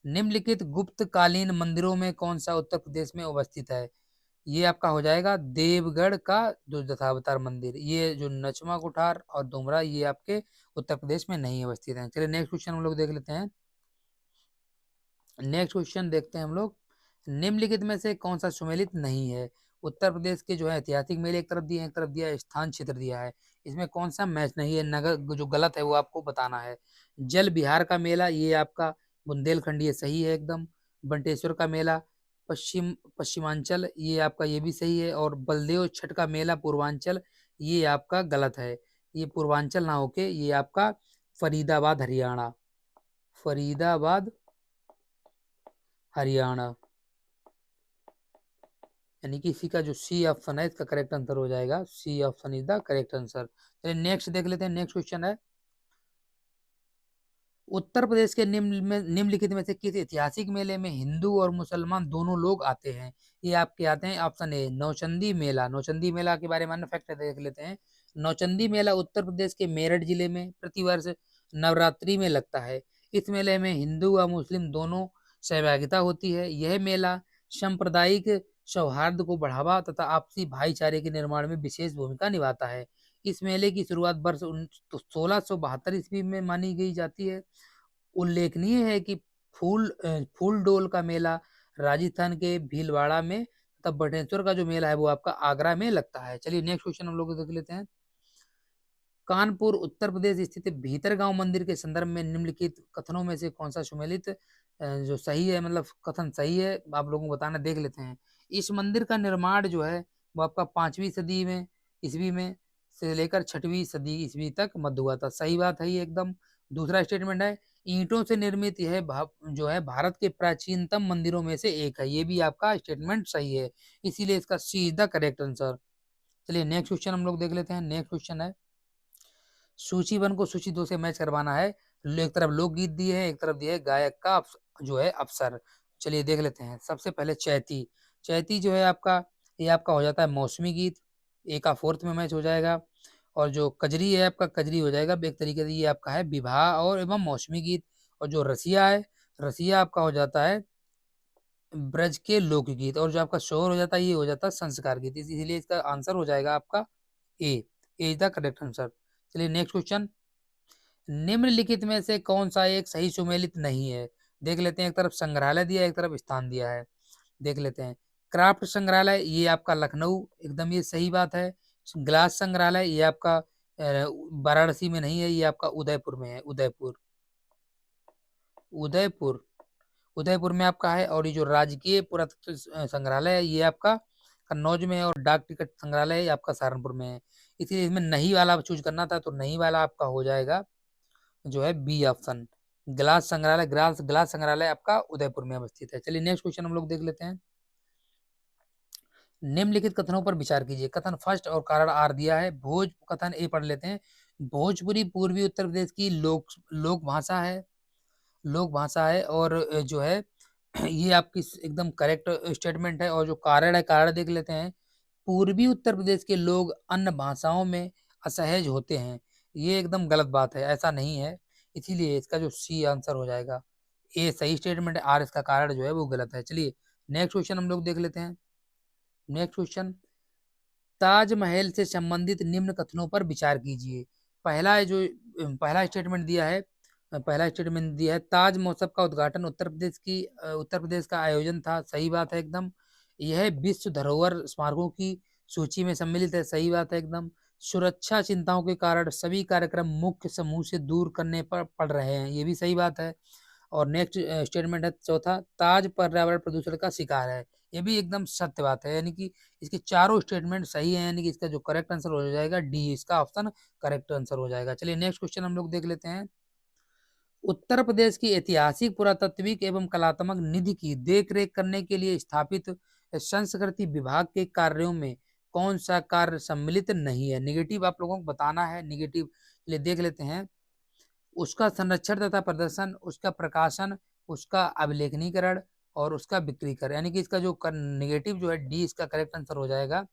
निम्नलिखित गुप्त कालीन मंदिरों में कौन सा उत्तर प्रदेश में अवस्थित है? ये आपका हो जाएगा देवगढ़ का जो दशावतार मंदिर, ये जो नचमा कुठार और डुमरा ये आपके उत्तर प्रदेश में नहीं अवस्थित है। चलिए नेक्स्ट क्वेश्चन हम लोग देख लेते हैं। नेक्स्ट क्वेश्चन देखते हैं हम लोग, निम्नलिखित में से कौन सा सुमेलित नहीं है? उत्तर प्रदेश के जो है ऐतिहासिक मेले एक तरफ दिए हैं, एक तरफ दिया है स्थान क्षेत्र दिया है, इसमें कौन सा मैच नहीं है? नगर जो गलत है वो आपको बताना है। जल बिहार का मेला ये आपका बुंदेलखंड, ये सही है एकदम। बंटेश्वर का मेला पश्चिमांचल, ये आपका ये भी सही है। और बलदेव छठ का मेला पूर्वांचल, ये आपका गलत है, ये पूर्वांचल ना होके ये आपका फरीदाबाद हरियाणा, फरीदाबाद हरियाणा, यानी कि इसी का जो सी ऑप्शन है इसका करेक्ट आंसर हो जाएगा, C option is the correct answer. चलिए नेक्स्ट देख लेते हैं। नेक्स्ट क्वेश्चन है, उत्तर प्रदेश के निम्नलिखित में से किस ऐतिहासिक मेले में हिंदू और मुसलमान दोनों लोग आते हैं? ये आपके आते हैं ऑप्शन ए नौचंदी मेला। नौचंदी मेला के बारे में फैक्ट देख लेते हैं। नौचंदी मेला उत्तर प्रदेश के मेरठ जिले में प्रतिवर्ष नवरात्रि में लगता है। इस मेले में हिंदू व मुस्लिम दोनों सहभागिता होती है। यह मेला सांप्रदायिक सौहार्द को बढ़ावा तथा आपसी भाईचारे के निर्माण में विशेष भूमिका निभाता है। इस मेले की शुरुआत वर्ष 1672 ईस्वी में मानी गई जाती है। उल्लेखनीय है कि फूल डोल का मेला राजस्थान के भीलवाड़ा में तथा बटेश्वर का जो मेला है वो आपका आगरा में लगता है। चलिए नेक्स्ट क्वेश्चन हम लोग देख लेते हैं। कानपुर उत्तर प्रदेश स्थित भीतरगांव मंदिर के संदर्भ में निम्नलिखित कथनों में से कौन सा सुमेलित जो सही है, मतलब कथन सही है, आप लोगों को बताना, देख लेते हैं। इस मंदिर का निर्माण जो है वो आपका 5वीं सदी में ईस्वी में से लेकर 6वीं सदी ईस्वी तक मध्य हुआ था। सही बात है ये एकदम। दूसरा स्टेटमेंट है, ईंटों से निर्मित यह जो है भारत के प्राचीनतम मंदिरों में से एक है। ये भी आपका स्टेटमेंट सही है, इसीलिए इसका C is the correct answer. चलिए नेक्स्ट क्वेश्चन हम लोग देख लेते हैं। नेक्स्ट क्वेश्चन है, सूची 1 को सूची 2 से मैच करवाना है। एक तरफ लोकगीत दिए हैं, एक तरफ दिया है गायक का जो है अवसर। चलिए देख लेते हैं। सबसे पहले चैती। चैती जो है आपका, ये आपका हो जाता है मौसमी गीत, ए का फोर्थ में मैच हो जाएगा। और जो कजरी है आपका, कजरी हो जाएगा एक तरीके से, ये आपका है विवाह और एवं मौसमी गीत। और जो रसिया है, रसिया आपका हो जाता है ब्रज के लोकगीत। और जो आपका शोर हो जाता है, ये हो जाता है संस्कार गीत। इसीलिए इसका आंसर हो जाएगा आपका ए इज द करेक्ट आंसर। चलिए नेक्स्ट क्वेश्चन, निम्नलिखित में से कौन सा एक सही सुमेलित नहीं है। देख लेते हैं। एक तरफ संग्रहालय दिया है, एक तरफ स्थान दिया है। देख लेते हैं। क्राफ्ट संग्रहालय ये आपका लखनऊ, एकदम ये सही बात है। ग्लास संग्रहालय ये आपका वाराणसी में नहीं है, ये आपका उदयपुर में है। उदयपुर, उदयपुर, उदयपुर में आपका है। और ये जो राजकीय पुरातत्व संग्रहालय है ये आपका कन्नौज में है। और डाक टिकट संग्रहालय ये आपका सहारनपुर में है। इसीलिए इसमें नहीं वाला चूज करना था, तो नहीं वाला आपका हो जाएगा जो है बी ऑप्शन। ग्लास संग्रहालय, ग्लास संग्रहालय आपका उदयपुर में अवस्थित है। चलिए नेक्स्ट क्वेश्चन हम लोग देख लेते हैं। निम्नलिखित कथनों पर विचार कीजिए। कथन फर्स्ट और कारण आर दिया है। कथन ए पढ़ लेते हैं। भोजपुरी पूर्वी उत्तर प्रदेश की लोक भाषा है, लोक भाषा है। और जो है ये आपकी एकदम करेक्ट स्टेटमेंट है। और जो कारण है, कारण देख लेते हैं। पूर्वी उत्तर प्रदेश के लोग अन्य भाषाओं में असहज होते हैं, ये एकदम गलत बात है, ऐसा नहीं है। इसीलिए इसका जो सी आंसर हो जाएगा। ए सही स्टेटमेंट है, आर इसका कारण जो है वो गलत है। चलिए नेक्स्ट क्वेश्चन हम लोग देख लेते हैं। नेक्स्ट क्वेश्चन, ताजमहल से संबंधित निम्न कथनों पर विचार कीजिए। पहला स्टेटमेंट दिया है, ताज महोत्सव का उद्घाटन उत्तर प्रदेश का आयोजन था। सही बात है एकदम। यह विश्व धरोहर स्मारकों की सूची में सम्मिलित है। सही बात है एकदम। सुरक्षा चिंताओं के कारण सभी कार्यक्रम मुख्य समूह से दूर करने पर पड़ रहे हैं, ये भी सही बात है। और नेक्स्ट स्टेटमेंट है चौथा, ताज पर्यावरण प्रदूषण का शिकार है। ये भी एकदम सत्य बात है, यानी कि इसके चारों स्टेटमेंट सही है, यानी कि इसका जो करेक्ट आंसर हो जाएगा डी, इसका ऑप्शन करेक्ट आंसर हो जाएगा। चलिए नेक्स्ट क्वेश्चन हम लोग देख लेते हैं। उत्तर प्रदेश की ऐतिहासिक, पुरातात्विक एवं कलात्मक निधि की देखरेख करने के लिए स्थापित संस्कृति विभाग के कार्यों में कौन सा कार्य सम्मिलित नहीं है। निगेटिव आप लोगों को बताना है। निगेटिव चलिए देख लेते हैं। उसका संरक्षण तथा प्रदर्शन, उसका प्रकाशन, उसका अभिलेखनीकरण और उसका बिक्रीकरण, यानी कि इसका जो निगेटिव जो है डी, इसका करेक्ट आंसर हो जाएगा।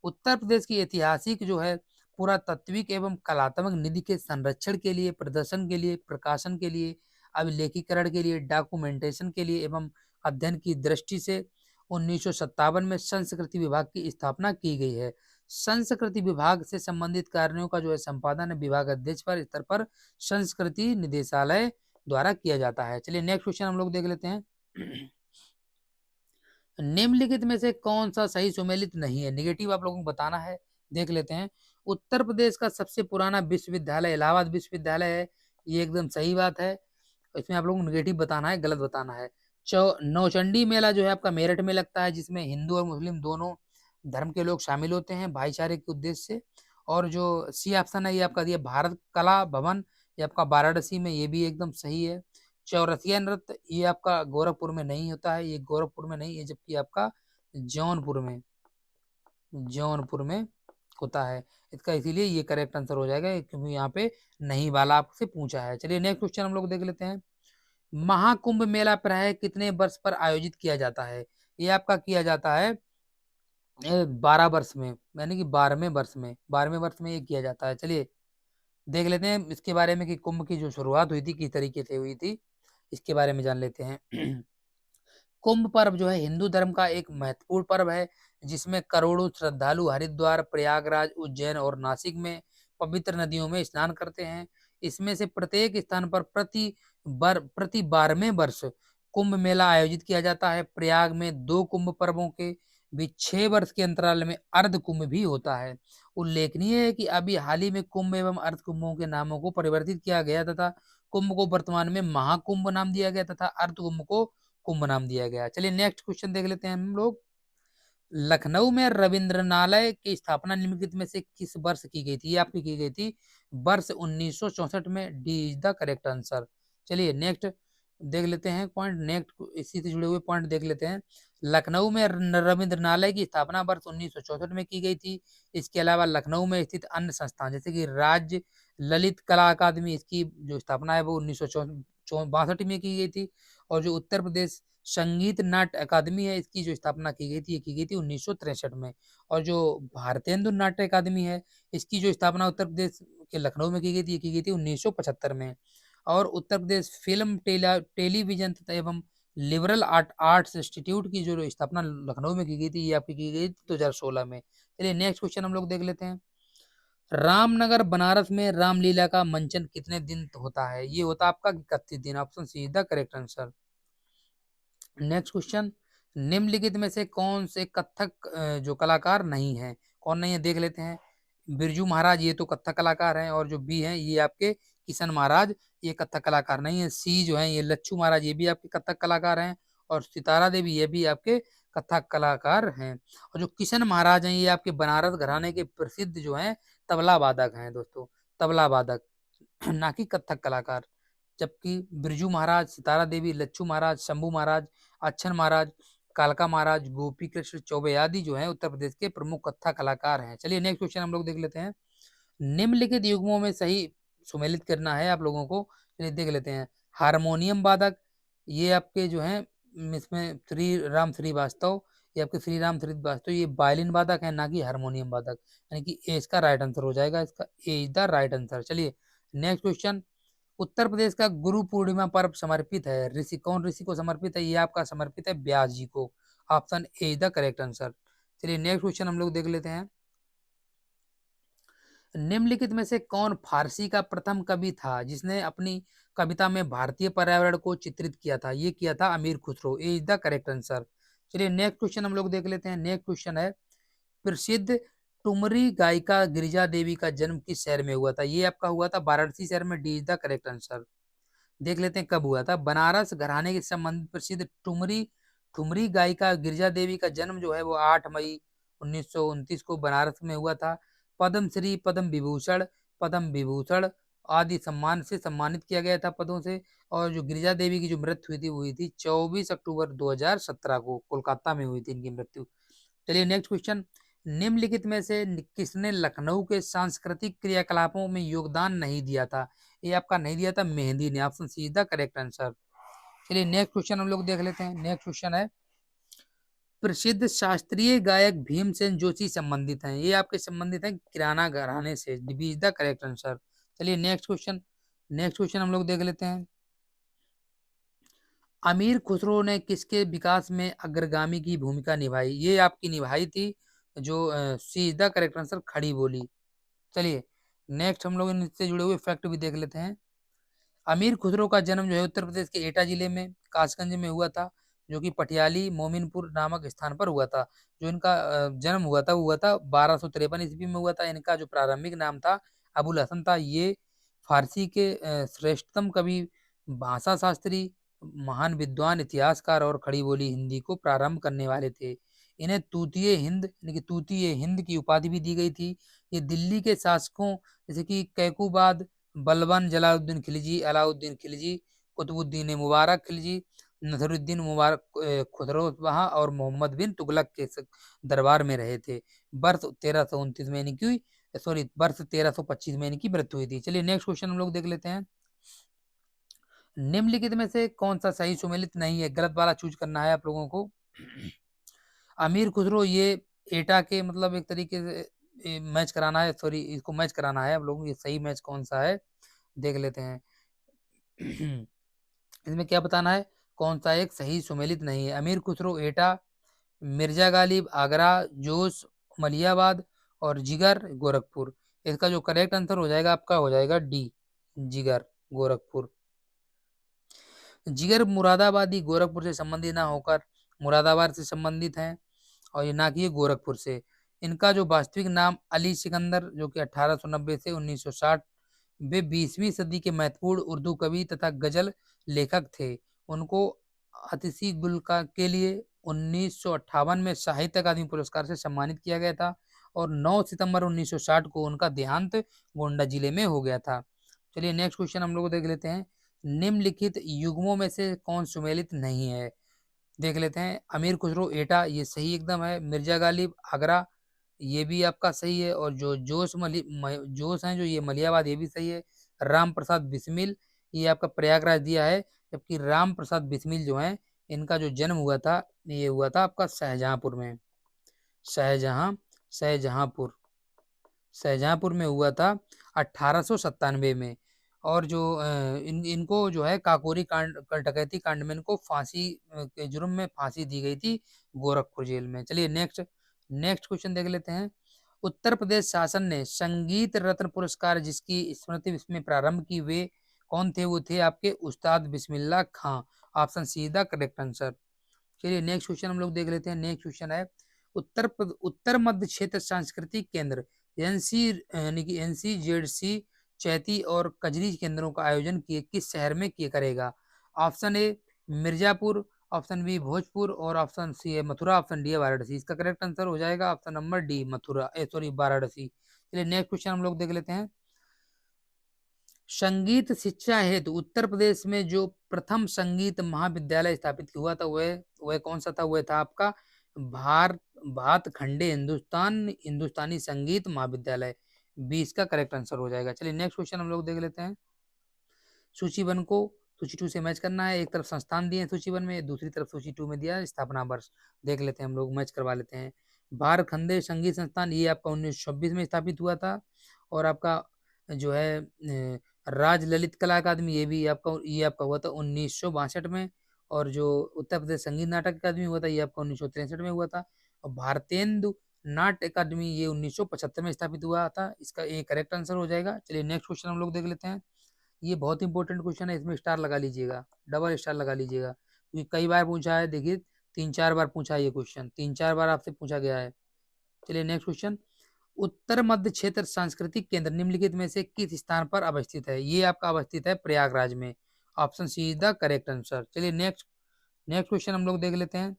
उत्तर प्रदेश की ऐतिहासिक जो है पुरातात्विक एवं कलात्मक निधि के संरक्षण के लिए, प्रदर्शन के लिए, प्रकाशन के लिए, अभिलेखीकरण के लिए, डॉक्यूमेंटेशन के लिए एवं अध्ययन की दृष्टि से 1957 में संस्कृति विभाग की स्थापना की गई है। संस्कृति विभाग से संबंधित कार्यों का जो है संपादन विभाग अध्यक्ष पर स्तर पर संस्कृति निदेशालय द्वारा किया जाता है। चलिए नेक्स्ट क्वेश्चन हम लोग देख लेते हैं। निम्नलिखित में से कौन सा सही सुमेलित नहीं है। निगेटिव आप लोगों को बताना है। देख लेते हैं। उत्तर प्रदेश का सबसे पुराना विश्वविद्यालय इलाहाबाद विश्वविद्यालय है, ये एकदम सही बात है। इसमें आप लोगों को निगेटिव बताना है, गलत बताना है। नौचंडी मेला जो है आपका मेरठ में लगता है, जिसमें हिंदू और मुस्लिम दोनों धर्म के लोग शामिल होते हैं भाईचारे के उद्देश्य से। और जो सी ऑप्शन है ये आपका दिया भारत कला भवन, ये आपका वाराणसी में, ये भी एकदम सही है। चौरसिया नृत्य ये आपका गोरखपुर में नहीं होता है, ये गोरखपुर में नहीं है, जबकि आपका जौनपुर में होता है इसका। इसीलिए ये करेक्ट आंसर हो जाएगा, क्योंकि यहाँ पे नहीं वाला आपसे पूछा है। चलिए नेक्स्ट क्वेश्चन हम लोग देख लेते हैं। महाकुंभ मेला प्रायः कितने वर्ष पर आयोजित किया जाता है। ये आपका किया जाता है 12 वर्ष में, यानी कि 12वें वर्ष में ये किया जाता है। चलिए देख लेते हैं इसके बारे में कि कुंभ की जो शुरुआत हुई थी किस तरीके से हुई थी, इसके बारे में जान लेते हैं। कुंभ पर्व जो है हिंदू धर्म का एक महत्वपूर्ण पर्व है, जिसमें करोड़ों श्रद्धालु हरिद्वार, प्रयागराज, उज्जैन और नासिक में पवित्र नदियों में स्नान करते हैं। इसमें से प्रत्येक स्थान पर प्रति 12वें वर्ष कुंभ मेला आयोजित किया जाता है। प्रयाग में 2 कुंभ पर्वों के बीच 6 वर्ष के अंतराल में अर्ध कुंभ भी होता है। उल्लेखनीय है कि अभी हाल ही में कुंभ एवं अर्ध कुंभों के नामों को परिवर्तित किया गया तथा कुंभ को वर्तमान में महाकुंभ नाम दिया गया तथा अर्ध कुंभ को कुंभ नाम दिया गया। चलिए नेक्स्ट क्वेश्चन देख लेते हैं हम लोग। लखनऊ में रविंद्रनालय की स्थापना निम्नलिखित में से किस वर्ष की गई थी? ये आपकी की गई थी वर्ष 1964 में। D is the correct answer. चलिए नेक्स्ट देख लेते हैं पॉइंट, नेक्स्ट इसी से जुड़े हुए पॉइंट देख लेते हैं। लखनऊ में रविंद्रनालय की स्थापना वर्ष 1964 में की गई थी। इसके अलावा लखनऊ में स्थित अन्य संस्थान जैसे कि राज्य ललित कला अकादमी, इसकी जो स्थापना है वो 1962 में की गई थी। और जो उत्तर प्रदेश संगीत नाट्य अकादमी है, इसकी जो स्थापना की गई थी, ये की गई थी 1963 में। और जो भारतेंदु नाट्य अकादमी है, इसकी जो स्थापना उत्तर प्रदेश के लखनऊ में की गई थी, ये की गई थी 1975 में। और उत्तर प्रदेश फिल्म टेलीविजन तथा एवं लिबरल आर्ट्स इंस्टीट्यूट की जो स्थापना लखनऊ में की गई थी, ये आपकी की गई थी 2016 में। चलिए नेक्स्ट क्वेश्चन हम लोग देख लेते हैं। रामनगर बनारस में रामलीला का मंचन कितने दिन होता है? ये होता है आपका 31 दिन। Option C is the correct answer. Next question, निम्नलिखित में से कौन से कथक जो कलाकार नहीं है? कौन नहीं है देख लेते हैं। बिरजू महाराज ये तो कथक कलाकार हैं, और जो बी हैं ये आपके किशन महाराज, ये कथक कलाकार नहीं है। सी जो है ये लच्छू महाराज, ये भी आपके कथक कलाकार हैं। और सितारा देवी ये भी आपके कथक कलाकार हैं। और जो किशन महाराज हैं ये आपके बनारस घराने के प्रसिद्ध जो हैं तबला वादक हैं दोस्तों, तबला वादक ना कि कथक कलाकार। जबकि बिरजू महाराज, सितारा देवी, लच्छू महाराज, शंभू महाराज, अच्छन महाराज, कालका महाराज, गोपी कृष्ण चौबे आदि जो है उत्तर प्रदेश के प्रमुख कथक कलाकार हैं। चलिए नेक्स्ट क्वेश्चन हम लोग देख लेते हैं। निम्नलिखित युग्मों में सही सुमेलित करना है आप लोगों को। चलिए देख लेते हैं। हारमोनियम वादक, ये आपके जो है इसमें श्री राम श्रीवास्तव, ये आपके श्री राम श्रीवास्तव ये वायलिन वादक है, ना कि हारमोनियम वादक। यानी कि ए इसका राइट आंसर हो जाएगा, इसका ए इज द राइट आंसर। चलिए नेक्स्ट क्वेश्चन। उत्तर प्रदेश का गुरु पूर्णिमा पर्व समर्पित है, ऋषि कौन ऋषि को समर्पित है? ये आपका समर्पित है व्यास जी को। Option A is the correct answer. चलिए नेक्स्ट क्वेश्चन हम लोग देख लेते हैं। निम्नलिखित में से कौन फारसी का प्रथम कवि था जिसने अपनी कविता में भारतीय पर्यावरण को चित्रित किया था? ये किया था अमीर खुसरो। ए इज द करेक्ट आंसर। चलिए नेक्स्ट क्वेश्चन हम लोग देख लेते हैं। नेक्स्ट क्वेश्चन है, प्रसिद्ध ठुमरी गायिका गिरिजा देवी का जन्म किस शहर में हुआ था? ये आपका हुआ था वाराणसी शहर में। D is the correct answer. देख लेते हैं कब हुआ था। बनारस घराने के संबंधित प्रसिद्ध ठुमरी ठुमरी गायिका गिरिजा देवी का जन्म जो है वो 8 मई 1929 को बनारस में हुआ था। पद्मश्री, पद्म विभूषण आदि सम्मान से सम्मानित किया गया था पदों से। और जो गिरिजा देवी की जो मृत्यु हुई थी 24 अक्टूबर 2017 को कोलकाता में हुई थी इनकी मृत्यु। चलिए नेक्स्ट क्वेश्चन। निम्नलिखित में से किसने लखनऊ के सांस्कृतिक क्रियाकलापों में योगदान नहीं दिया था? ये आपका नहीं दिया था मेहंदी ने। Option C is the correct answer. चलिए नेक्स्ट क्वेश्चन हम लोग देख लेते हैं। नेक्स्ट क्वेश्चन है, प्रसिद्ध शास्त्रीय गायक भीमसेन जोशी संबंधित हैं? ये आपके संबंधित हैं किराना घराने से। B is the correct answer. चलिए नेक्स्ट क्वेश्चन। नेक्स्ट क्वेश्चन हम लोग देख लेते हैं। अमीर खुसरो ने किसके विकास में अग्रगामी की भूमिका निभाई? ये आपकी निभाई थी जो सी इज द करेक्ट आंसर, खड़ी बोली। चलिए नेक्स्ट हम लोग इनसे जुड़े हुए फैक्ट भी देख लेते हैं। अमीर खुसरो का जन्म जो है उत्तर प्रदेश के एटा जिले में कासगंज में हुआ था, जो कि पटियाली मोमिनपुर नामक स्थान पर हुआ था। जो इनका जन्म हुआ था 1253 ईस्वी में हुआ था। इनका जो प्रारंभिक नाम था अबुल हसन था। ये फारसी के श्रेष्ठतम कवि, भाषा शास्त्री, महान विद्वान, इतिहासकार और खड़ी बोली हिंदी को प्रारंभ करने वाले थे। इन्हें तूतीय हिंद यानी कि तूतीय हिंद की उपाधि भी दी गई थी। ये दिल्ली के शासकों जैसे कि कैकुबाद, बलबन, जलालुद्दीन खिलजी, अलाउद्दीन खिलजी, कुतुबुद्दीन मुबारक खिलजी, नसरुद्दीन मुबारक खुसरो वहाँ और मोहम्मद बिन तुगलक के दरबार में रहे थे। वर्ष 1329 में इनकी वर्ष 1325 में इनकी मृत्यु हुई थी। चलिए नेक्स्ट क्वेश्चन हम लोग देख लेते हैं। निम्नलिखित में से कौन सा सही सुमेलित नहीं है? गलत वाला चूज करना है आप लोगों को। अमीर खुसरो ये एटा के मतलब एक तरीके से मैच कराना है, सॉरी इसको मैच कराना है आप लोगों को। ये सही मैच कौन सा है देख लेते हैं। इसमें क्या बताना है, कौन सा एक सही सुमेलित नहीं है? अमीर खुसरो एटा, मिर्जा गालिब आगरा, जोश मलियाबाद और जिगर गोरखपुर। इसका जो करेक्ट आंसर हो जाएगा आपका हो जाएगा डी, जिगर गोरखपुर। जिगर मुरादाबादी गोरखपुर से संबंधित ना होकर मुरादाबाद से संबंधित हैं, और ये ना कि ये गोरखपुर से। इनका जो वास्तविक नाम अली सिकंदर, जो कि 1890 से 1960, वे 20वीं सदी के महत्वपूर्ण उर्दू कवि तथा गजल लेखक थे। उनको अतिशी गुल का के लिए 1958 में साहित्य अकादमी पुरस्कार से सम्मानित किया गया था, और 9 सितंबर 1960 को उनका देहांत गोंडा जिले में हो गया था। चलिए नेक्स्ट क्वेश्चन हम लोग देख लेते हैं। निम्नलिखित युग्मों में से कौन सुमेलित नहीं है? देख लेते हैं। अमीर खुसरो एटा, ये सही एकदम है। मिर्जा गालिब आगरा, ये भी आपका सही है। और जो जोश हैं जो ये मलियाबाद, ये भी सही है। राम प्रसाद बिस्मिल, ये आपका प्रयागराज दिया है, जबकि राम प्रसाद बिस्मिल जो है इनका जो जन्म हुआ था, ये हुआ था आपका शाहजहांपुर में। शाहजहांपुर शाहजहांपुर में हुआ था 1897 में। और जो इनको जो है काकोरी कांड डकैती कांड में इनको फांसी के जुर्म में फांसी दी गई थी गोरखपुर जेल में। चलिए नेक्स्ट नेक्स्ट क्वेश्चन देख लेते हैं। उत्तर प्रदेश शासन ने संगीत रत्न पुरस्कार जिसकी स्मृति में प्रारंभ की, वे कौन थे? वो थे आपके Ustad Bismillah Khan. Option C the correct answer. चलिए नेक्स्ट क्वेश्चन हम लोग देख लेते हैं। नेक्स्ट क्वेश्चन है, उत्तर मध्य क्षेत्र सांस्कृतिक केंद्र एनसी यानी कि NCZC चैती और कजरी केंद्रों का आयोजन किस शहर में किया करेगा? Option A Mirzapur, option B Bhojpur, और ऑप्शन सी है मथुरा, ऑप्शन डी है वाराणसी। इसका करेक्ट आंसर हो जाएगा option number D, Mathura sorry Varanasi. चलिए नेक्स्ट क्वेश्चन हम लोग देख लेते हैं। संगीत शिक्षा हेतु उत्तर प्रदेश में जो प्रथम संगीत महाविद्यालय स्थापित हुआ था वह कौन सा था? वह था आपका भातखंडे हिंदुस्तानी संगीत महाविद्यालय। 20 का करेक्ट आंसर हो जाएगा। चलिए नेक्स्ट क्वेश्चन हम लोग देख लेते हैं। सूची 1 को सूची 2 से मैच करना है। एक तरफ संस्थान दिए हैं सूची 1 में, दूसरी तरफ सूची 2 में दिया है स्थापना वर्ष। देख लेते हैं हम लोग, मैच करवा लेते हैं। भातखंडे संगीत संस्थान ये आपका 1926 में स्थापित हुआ था। और आपका जो है राज ललित कला अकादमी, ये आपका हुआ था 1962 में। और जो उत्तर प्रदेश संगीत नाटक अकादमी हुआ था ये आपका 1963 में हुआ था। और भारतेंदु नाट्य अकादमी ये 1975 में स्थापित हुआ था। इसका एक करेक्ट आंसर हो जाएगा। चलिए नेक्स्ट क्वेश्चन हम लोग देख लेते हैं। ये बहुत इंपॉर्टेंट क्वेश्चन है, इसमें स्टार लगा लीजिएगा, डबल स्टार लगा लीजिएगा, क्योंकि कई बार पूछा है। देखिए 3-4 बार पूछा है ये क्वेश्चन, 3-4 बार आपसे पूछा गया है। चलिए नेक्स्ट क्वेश्चन। उत्तर मध्य क्षेत्र सांस्कृतिक केंद्र निम्नलिखित में से किस स्थान पर अवस्थित है? ये आपका अवस्थित है प्रयागराज में। Option C is the correct answer. चलिए नेक्स्ट नेक्स्ट क्वेश्चन हम लोग देख लेते हैं।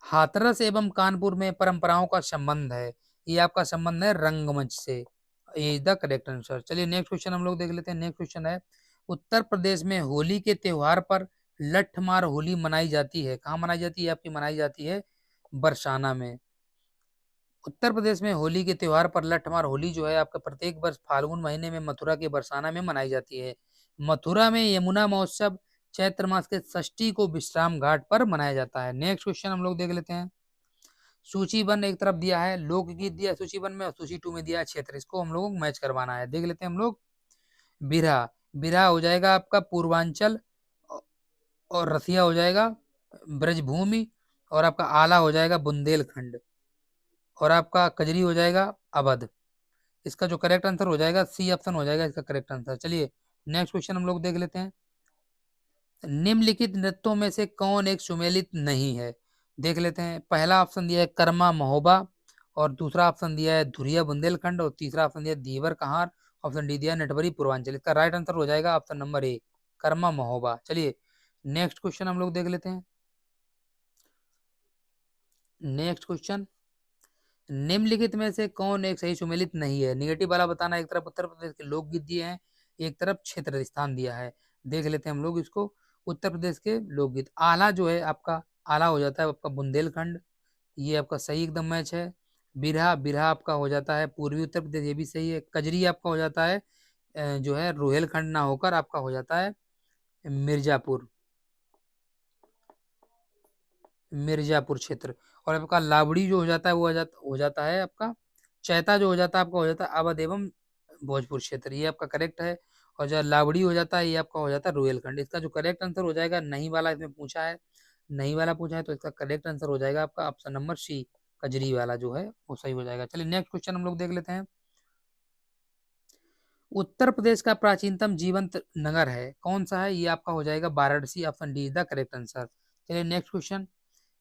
हाथरस एवं कानपुर में परंपराओं का संबंध है, ये आपका संबंध है रंगमंच से। Is the correct answer. चलिए नेक्स्ट क्वेश्चन हम लोग देख लेते हैं। नेक्स्ट क्वेश्चन है, उत्तर प्रदेश में होली के त्योहार पर लठमार होली मनाई जाती है, कहाँ मनाई जाती है? आपकी मनाई जाती है बरसाना में। उत्तर प्रदेश में होली के त्योहार पर लठमार होली जो है आपका प्रत्येक वर्ष फाल्गुन महीने में मथुरा के बरसाना में मनाई जाती है। मथुरा में यमुना महोत्सव चैत्र मास के षष्ठी को विश्राम घाट पर मनाया जाता है। नेक्स्ट क्वेश्चन हम लोग देख लेते हैं। सूची 1 एक तरफ दिया है, लोकगीत दिया है सूची 1 में, और सूची 2 में दिया है क्षेत्र। इसको हम लोग मैच करवाना है। देख लेते हैं हम लोग। बिरहा बिरहा हो जाएगा आपका पूर्वांचल, और रसिया हो जाएगा ब्रजभूमि, और आपका आला हो जाएगा बुंदेलखंड, और आपका कजरी हो जाएगा अवध। इसका जो करेक्ट आंसर हो जाएगा सी ऑप्शन हो जाएगा इसका करेक्ट आंसर। चलिए नेक्स्ट क्वेश्चन हम लोग देख लेते हैं। निम्नलिखित नृत्यों में से कौन एक सुमेलित नहीं है? देख लेते हैं। पहला ऑप्शन दिया है कर्मा महोबा, और दूसरा ऑप्शन दिया है धुरिया बुंदेलखंड, और तीसरा ऑप्शन दिया है धीवर कहार, ऑप्शन डी दिया है नटवरी पूर्वांचल। इसका राइट आंसर हो जाएगा option number A, Karma Mahoba. चलिए नेक्स्ट क्वेश्चन हम लोग देख लेते हैं। नेक्स्ट क्वेश्चन, निम्नलिखित में से कौन एक सही सुमेलित नहीं है? निगेटिव वाला बताना। एक तरफ उत्तर प्रदेश के लोकगीत दिए हैं, एक तरफ क्षेत्र स्थान दिया है। देख लेते हैं हम लोग इसको। उत्तर प्रदेश के लोकगीत, आला जो है आपका, आला हो जाता है आपका बुंदेलखंड, ये आपका सही एकदम मैच है। बिरहा बिरहा आपका हो जाता है पूर्वी उत्तर प्रदेश, ये भी सही है। कजरी आपका हो जाता है जो है रोहेलखंड ना होकर आपका हो जाता है मिर्जापुर मिर्जापुर क्षेत्र। और आपका लावड़ी जो हो जाता है वो हो जाता है आपका चैता, जो हो जाता है आपका हो जाता है अवध एवं भोजपुर क्षेत्र। ये आपका करेक्ट है। और जो लावड़ी हो जाता है ये आपका हो जाता है रोहिलखंड। इसका जो करेक्ट आंसर हो जाएगा, नहीं वाला इसमें पूछा है, नहीं वाला पूछा है, तो इसका करेक्ट आंसर हो जाएगा आपका ऑप्शन नंबर सी, कजरी वाला जो है वो सही हो जाएगा। चलिए नेक्स्ट क्वेश्चन हम लोग देख लेते हैं। उत्तर प्रदेश का प्राचीनतम जीवंत नगर है, कौन सा है? ये आपका हो जाएगा Varanasi, option D is the correct answer. चलिए नेक्स्ट क्वेश्चन।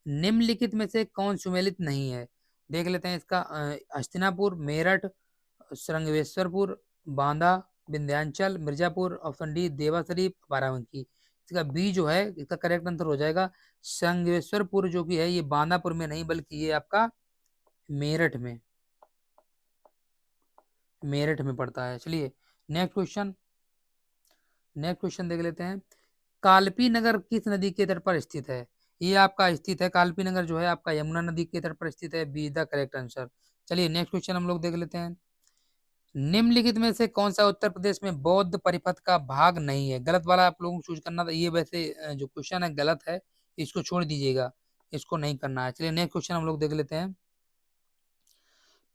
निम्नलिखित में से कौन सुमेलित नहीं है? देख लेते हैं इसका। हस्तिनापुर, मेरठ, श्रृंगवेश्वरपुर, बांदा, विंध्याचल, मिर्जापुर, ऑप्शन डी देवा शरीफ, बाराबंकी। इसका बी जो है इसका करेक्ट आंसर हो जाएगा श्रृंगवेश्वरपुर, जो कि है ये बांदापुर में नहीं बल्कि ये आपका मेरठ में, मेरठ में पड़ता है। चलिए नेक्स्ट क्वेश्चन, नेक्स्ट क्वेश्चन देख लेते हैं। कालपी नगर किस नदी के तट पर स्थित है? ये आपका स्थित है, कालपी नगर जो है आपका यमुना नदी के तट पर स्थित है, बी द करेक्ट आंसर। चलिए नेक्स्ट क्वेश्चन हम लोग देख लेते हैं। निम्नलिखित में से कौन सा उत्तर प्रदेश में बौद्ध परिपथ का भाग नहीं है? गलत वाला आप लोगों को चूज करना था, ये वैसे जो क्वेश्चन है गलत है, इसको छोड़ दीजिएगा, इसको नहीं करना है। चलिए नेक्स्ट क्वेश्चन हम लोग देख लेते हैं।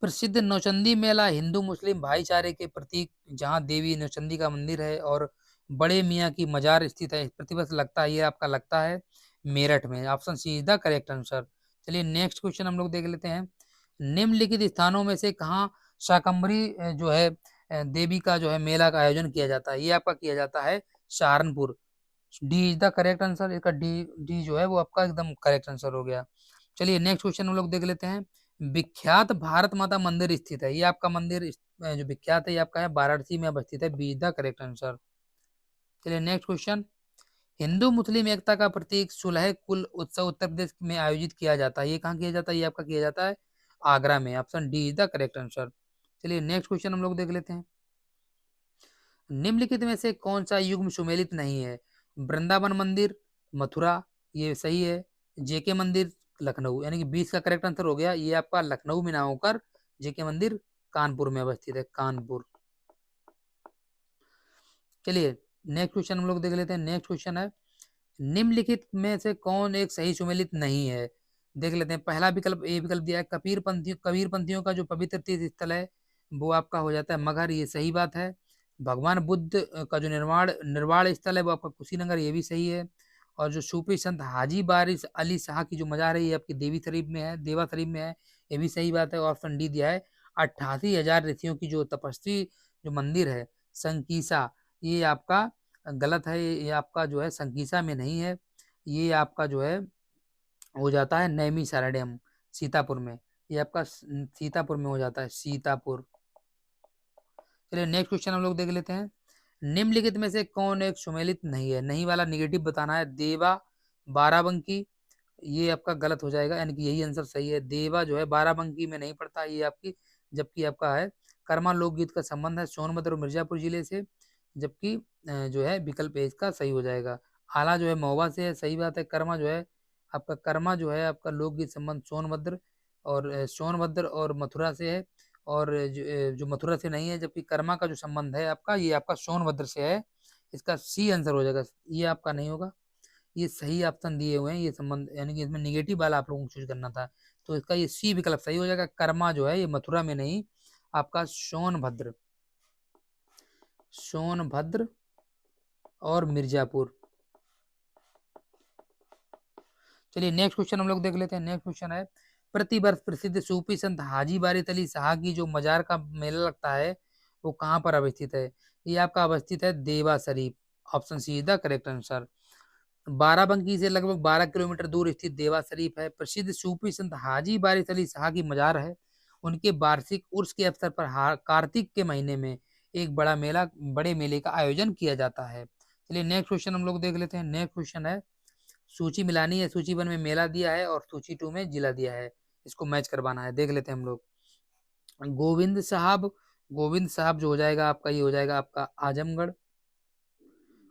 प्रसिद्ध नौचंदी मेला हिंदू मुस्लिम भाईचारे के प्रतीक, जहां देवी नौचंदी का मंदिर है और बड़े मियाँ की मजार स्थित है, प्रतिवर्ष लगता है, ये आपका लगता है मेरठ में, option C is the correct answer. चलिए नेक्स्ट क्वेश्चन हम लोग देख लेते हैं। निम्नलिखित स्थानों में से कहाँ शाकंभरी जो है देवी का जो है मेला का आयोजन किया जाता है? ये आपका किया जाता है Saharanpur, D is the correct answer. इसका डी डी जो है वो आपका एकदम करेक्ट आंसर हो गया। चलिए नेक्स्ट क्वेश्चन हम लोग देख लेते हैं। विख्यात भारत माता मंदिर स्थित है, ये आपका मंदिर जो विख्यात है ये आपका है वाराणसी में अवस्थित है, B is the correct answer. चलिए नेक्स्ट क्वेश्चन। हिंदू मुस्लिम एकता का प्रतीक सुलह कुल उत्सव उत्तर प्रदेश में आयोजित किया जाता है, ये कहाँ किया जाता है? ये आपका किया जाता है आगरा में, option D is the correct answer. चलिए नेक्स्ट क्वेश्चन हम लोग देख लेते हैं। निम्नलिखित में से कौन सा युग्म सुमेलित नहीं है? वृंदावन मंदिर मथुरा, ये सही है। जेके मंदिर लखनऊ, यानी कि 20 का करेक्ट आंसर हो गया, ये आपका लखनऊ में ना होकर जेके मंदिर कानपुर में अवस्थित है, कानपुर। चलिए नेक्स्ट क्वेश्चन हम लोग देख लेते हैं। नेक्स्ट क्वेश्चन है, निम्नलिखित में से कौन एक सही सुमेलित नहीं है? देख लेते हैं। पहला विकल्प ए विकल्प दिया है, कबीर पंथियों का जो पवित्र तीर्थ स्थल है वो आपका हो जाता है मगहर, ये सही बात है। भगवान बुद्ध का जो निर्वाण स्थल है वो आपका कुशीनगर, ये भी सही है। और जो सूफी संत हाजी बारिश अली शाह की जो मजार है ये आपकी देवी शरीफ में है, देवा शरीफ में है, ये भी सही बात है। ऑप्शन डी दिया है 88,000 ऋषियों की जो तपस्वी जो मंदिर है संकीसा, ये आपका गलत है, ये आपका जो है संकीसा में नहीं है, ये आपका जो है हो जाता है नैमी साराडीएम सीतापुर में, ये आपका सीतापुर में हो जाता है, सीतापुर। चलिए नेक्स्ट क्वेश्चन हम लोग देख लेते हैं। निम्नलिखित में से कौन एक सुमेलित नहीं है? नहीं वाला निगेटिव बताना है। देवा, बाराबंकी, ये आपका गलत हो जाएगा, यानी कि यही आंसर सही है। देवा जो है बाराबंकी में नहीं पड़ता ये आपकी, जबकि आपका है कर्मा लोकगीत का संबंध है सोनभद्र और मिर्जापुर जिले से, जबकि जो है विकल्प ए इसका सही हो जाएगा। आला जो है महोबा से है, सही बात है। कर्मा जो है आपका, कर्मा जो है आपका लोकगीत संबंध सोनभद्र और सोनभद्र और मथुरा से है, और जो मथुरा से नहीं है, जबकि कर्मा का जो संबंध है आपका ये आपका सोनभद्र से है, इसका सी आंसर हो जाएगा, ये आपका नहीं होगा। ये सही ऑप्शन दिए हुए हैं ये संबंध, यानी कि इसमें निगेटिव वाला आप लोगों को चूज करना था, तो इसका ये सी विकल्प सही हो जाएगा। कर्मा जो है ये मथुरा में नहीं, आपका सोनभद्र, सोनभद्र और मिर्जापुर। चलिए नेक्स्ट क्वेश्चन हम लोग देख लेते हैं। नेक्स्ट क्वेश्चन है, प्रतिवर्ष प्रसिद्ध सूफी संत हाजी बारिश अली शाह की जो मजार का मेला लगता है वो कहाँ पर अवस्थित है? ये आपका अवस्थित है Dewa Sharif, option C is the correct answer. Barabanki से लगभग 12 किलोमीटर दूर स्थित देवा शरीफ है, प्रसिद्ध सूफी संत हाजी बारिश अली शाह की मजार है। उनके वार्षिक उर्स के अवसर पर कार्तिक के महीने में एक बड़े मेले का आयोजन किया जाता है। चलिए नेक्स्ट क्वेश्चन हम लोग देख लेते हैं। नेक्स्ट क्वेश्चन है, सूची मिलानी है, सूची 1 में मेला दिया है और सूची 2 में जिला दिया है, इसको मैच करवाना है। देख लेते हैं हम लोग। गोविंद साहब, गोविंद साहब जो हो जाएगा आपका, ये हो जाएगा आपका आजमगढ़,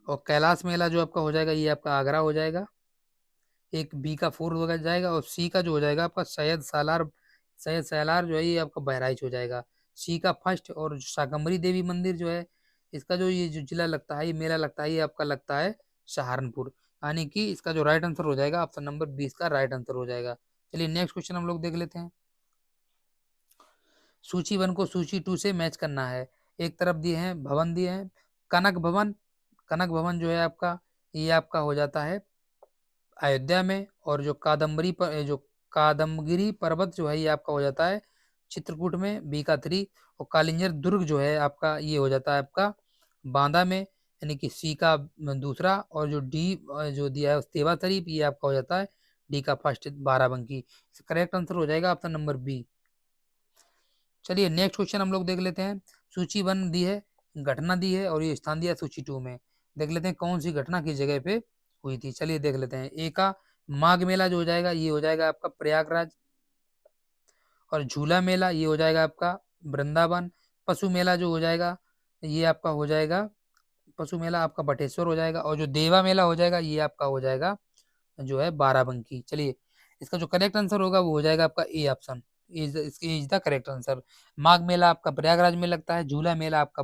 और कैलाश मेला जो आपका हो जाएगा ये आपका आगरा हो जाएगा, एक बी का 4 हो जाएगा, और सी का जो हो जाएगा आपका सैयद सालार, सैयद सालार जो है ये आपका बहराइच हो जाएगा, सी का फर्स्ट। और शाकंभरी देवी मंदिर जो है इसका जो ये जो जिला लगता है, ये मेला लगता है, ये आपका लगता है सहारनपुर, यानी कि इसका जो राइट आंसर हो जाएगा ऑप्शन नंबर 20 का राइट आंसर हो जाएगा। चलिए नेक्स्ट क्वेश्चन हम लोग देख लेते हैं। सूची 1 को सूची 2 से मैच करना है। एक तरफ दिए हैं भवन दिए हैं, कनक भवन, कनक भवन जो है आपका, ये आपका हो जाता है अयोध्या में। और जो कादम्बगिरी पर्वत जो है ये आपका हो जाता है चित्रकूट में, बी का 3। और कालिंजर दुर्ग जो है आपका ये हो जाता है आपका बांदा में, यानी कि सी का दूसरा। और जो डी जो दिया है सेवा शरीफ, ये आपका हो जाता है डी का फर्स्ट, बाराबंकी। करेक्ट आंसर हो जाएगा ऑप्शन नंबर बी। चलिए नेक्स्ट क्वेश्चन हम लोग देख लेते हैं। सूची 1 दी है, घटना दी है, और ये स्थान दिया है सूची 2 में। देख लेते हैं कौन सी घटना किस जगह पे हुई थी। चलिए देख लेते हैं। ए का माघ मेला जो हो जाएगा ये हो जाएगा आपका प्रयागराज। और झूला मेला ये हो जाएगा आपका वृंदावन। पशु मेला जो हो जाएगा ये आपका हो जाएगा, पशु मेला आपका बटेश्वर हो जाएगा। और जो देवा मेला हो जाएगा ये आपका हो जाएगा जो है बाराबंकी। चलिए इसका जो करेक्ट आंसर होगा वो हो जाएगा आपका A option, is the correct answer. Magh Mela आपका प्रयागराज में लगता है, झूला मेला आपका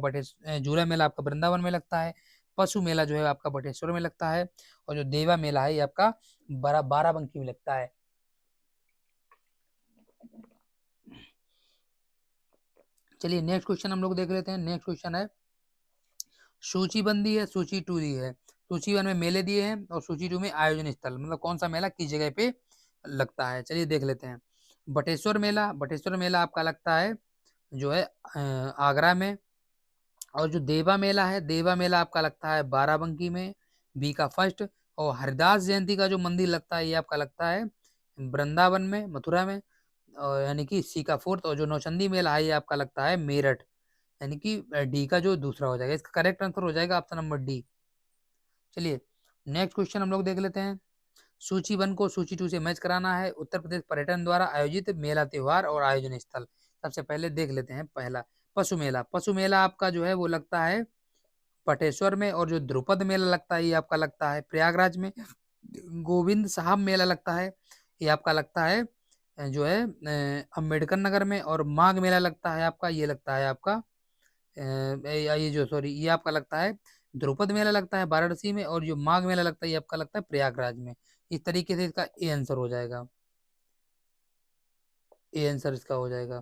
वृंदावन में लगता है, पशु मेला जो है आपका बटेश्वर में लगता है, और जो देवा मेला है ये आपका बाराबंकी में लगता है। चलिए नेक्स्ट क्वेश्चन हम लोग देख लेते हैं। नेक्स्ट क्वेश्चन है सूची 1 दी है, सूची 2 दी है। सूची 1 में मेले दिए हैं और सूची 2 में आयोजन स्थल, मतलब कौन सा मेला किस जगह पे लगता है। चलिए देख लेते हैं। बटेश्वर मेला, बटेश्वर मेला आपका लगता है जो है आगरा में। और जो देवा मेला है, देवा मेला आपका लगता है बाराबंकी में, बी का फर्स्ट। और हरिदास जयंती का जो मंदिर लगता है ये आपका लगता है वृंदावन में, मथुरा में, और यानी कि सी का फोर्थ। और जो नौचंदी मेला है ये आपका लगता है मेरठ, यानी कि डी का जो दूसरा हो जाएगा। इसका करेक्ट आंसर हो जाएगा ऑप्शन नंबर डी। चलिए नेक्स्ट क्वेश्चन हम लोग देख लेते हैं। सूची 1 को सूची 2 से मैच कराना है। उत्तर प्रदेश पर्यटन द्वारा आयोजित मेला, त्योहार और आयोजन स्थल। सबसे पहले देख लेते हैं पहला पशु मेला। पशु मेला आपका जो है वो लगता है पटेश्वर में। और जो ध्रुपद मेला लगता है ये आपका लगता है प्रयागराज में। गोविंद साहब मेला लगता है ये आपका लगता है जो है अम्बेडकर नगर में। और माघ मेला लगता है आपका, ये लगता है आपका ये जो सॉरी ये आपका लगता है ध्रुपद मेला लगता है वाराणसी में। और जो माघ मेला लगता है ये आपका लगता है प्रयागराज में। इस तरीके से इसका ए आंसर हो जाएगा, ए आंसर इसका हो जाएगा।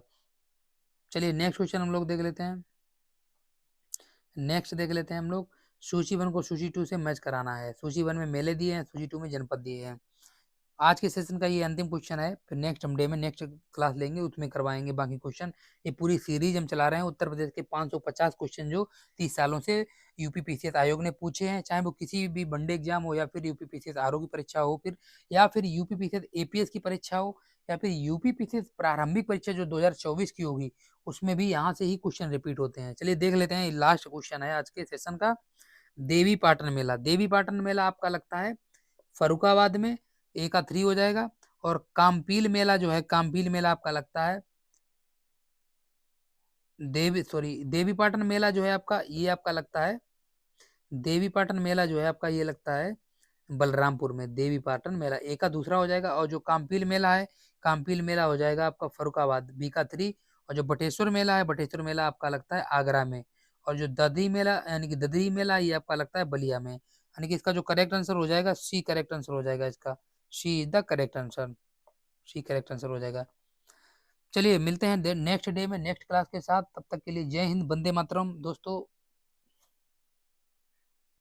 चलिए नेक्स्ट क्वेश्चन हम लोग देख लेते हैं। नेक्स्ट देख लेते हैं हम लोग। सूची 1 को सूची 2 से मैच कराना है। सूची 1 में मेले दिए हैं, सूची 2 में जनपद दिए हैं। आज के सेशन का ये अंतिम क्वेश्चन है, फिर नेक्स्ट हम डे में नेक्स्ट क्लास लेंगे उसमें करवाएंगे बाकी क्वेश्चन। ये पूरी सीरीज हम चला रहे हैं। उत्तर प्रदेश के 550 क्वेश्चन जो 30 सालों से यूपी पीसीएस आयोग ने पूछे हैं, चाहे वो किसी भी वनडे एग्जाम हो, या फिर यूपी पीसीएस आरओ की परीक्षा हो, फिर या फिर यूपी पीसीएस एपीएस की परीक्षा हो, या फिर यूपी पीसीएस प्रारंभिक परीक्षा जो 2024 की होगी उसमें भी यहाँ से ही क्वेश्चन रिपीट होते हैं। चलिए देख लेते हैं। लास्ट क्वेश्चन है आज के सेशन का। देवी पाटन मेला, देवी पाटन मेला आपका लगता है फरुखाबाद में, ए का 3 हो जाएगा। और काम्पील मेला जो है, काम्पील मेला आपका लगता है देवी पाटन मेला जो है आपका ये आपका लगता है, देवी पाटन मेला जो है आपका ये लगता है बलरामपुर में। देवी पाटन मेला ए का दूसरा हो जाएगा। और जो काम्पील मेला है, काम्पील मेला हो जाएगा आपका फरुखाबाद, बी का 3। और जो बटेश्वर मेला है, बटेश्वर मेला आपका लगता है आगरा में। और जो ददरी मेला यानी कि ददरी मेला ये आपका लगता है बलिया में। यानी कि इसका जो करेक्ट आंसर हो जाएगा सी करेक्ट आंसर हो जाएगा इसका। C is the correct answer, C correct answer हो जाएगा। चलिए मिलते हैं नेक्स्ट डे में नेक्स्ट क्लास के साथ। तब तक के लिए जय हिंद, वंदे मातरम दोस्तों।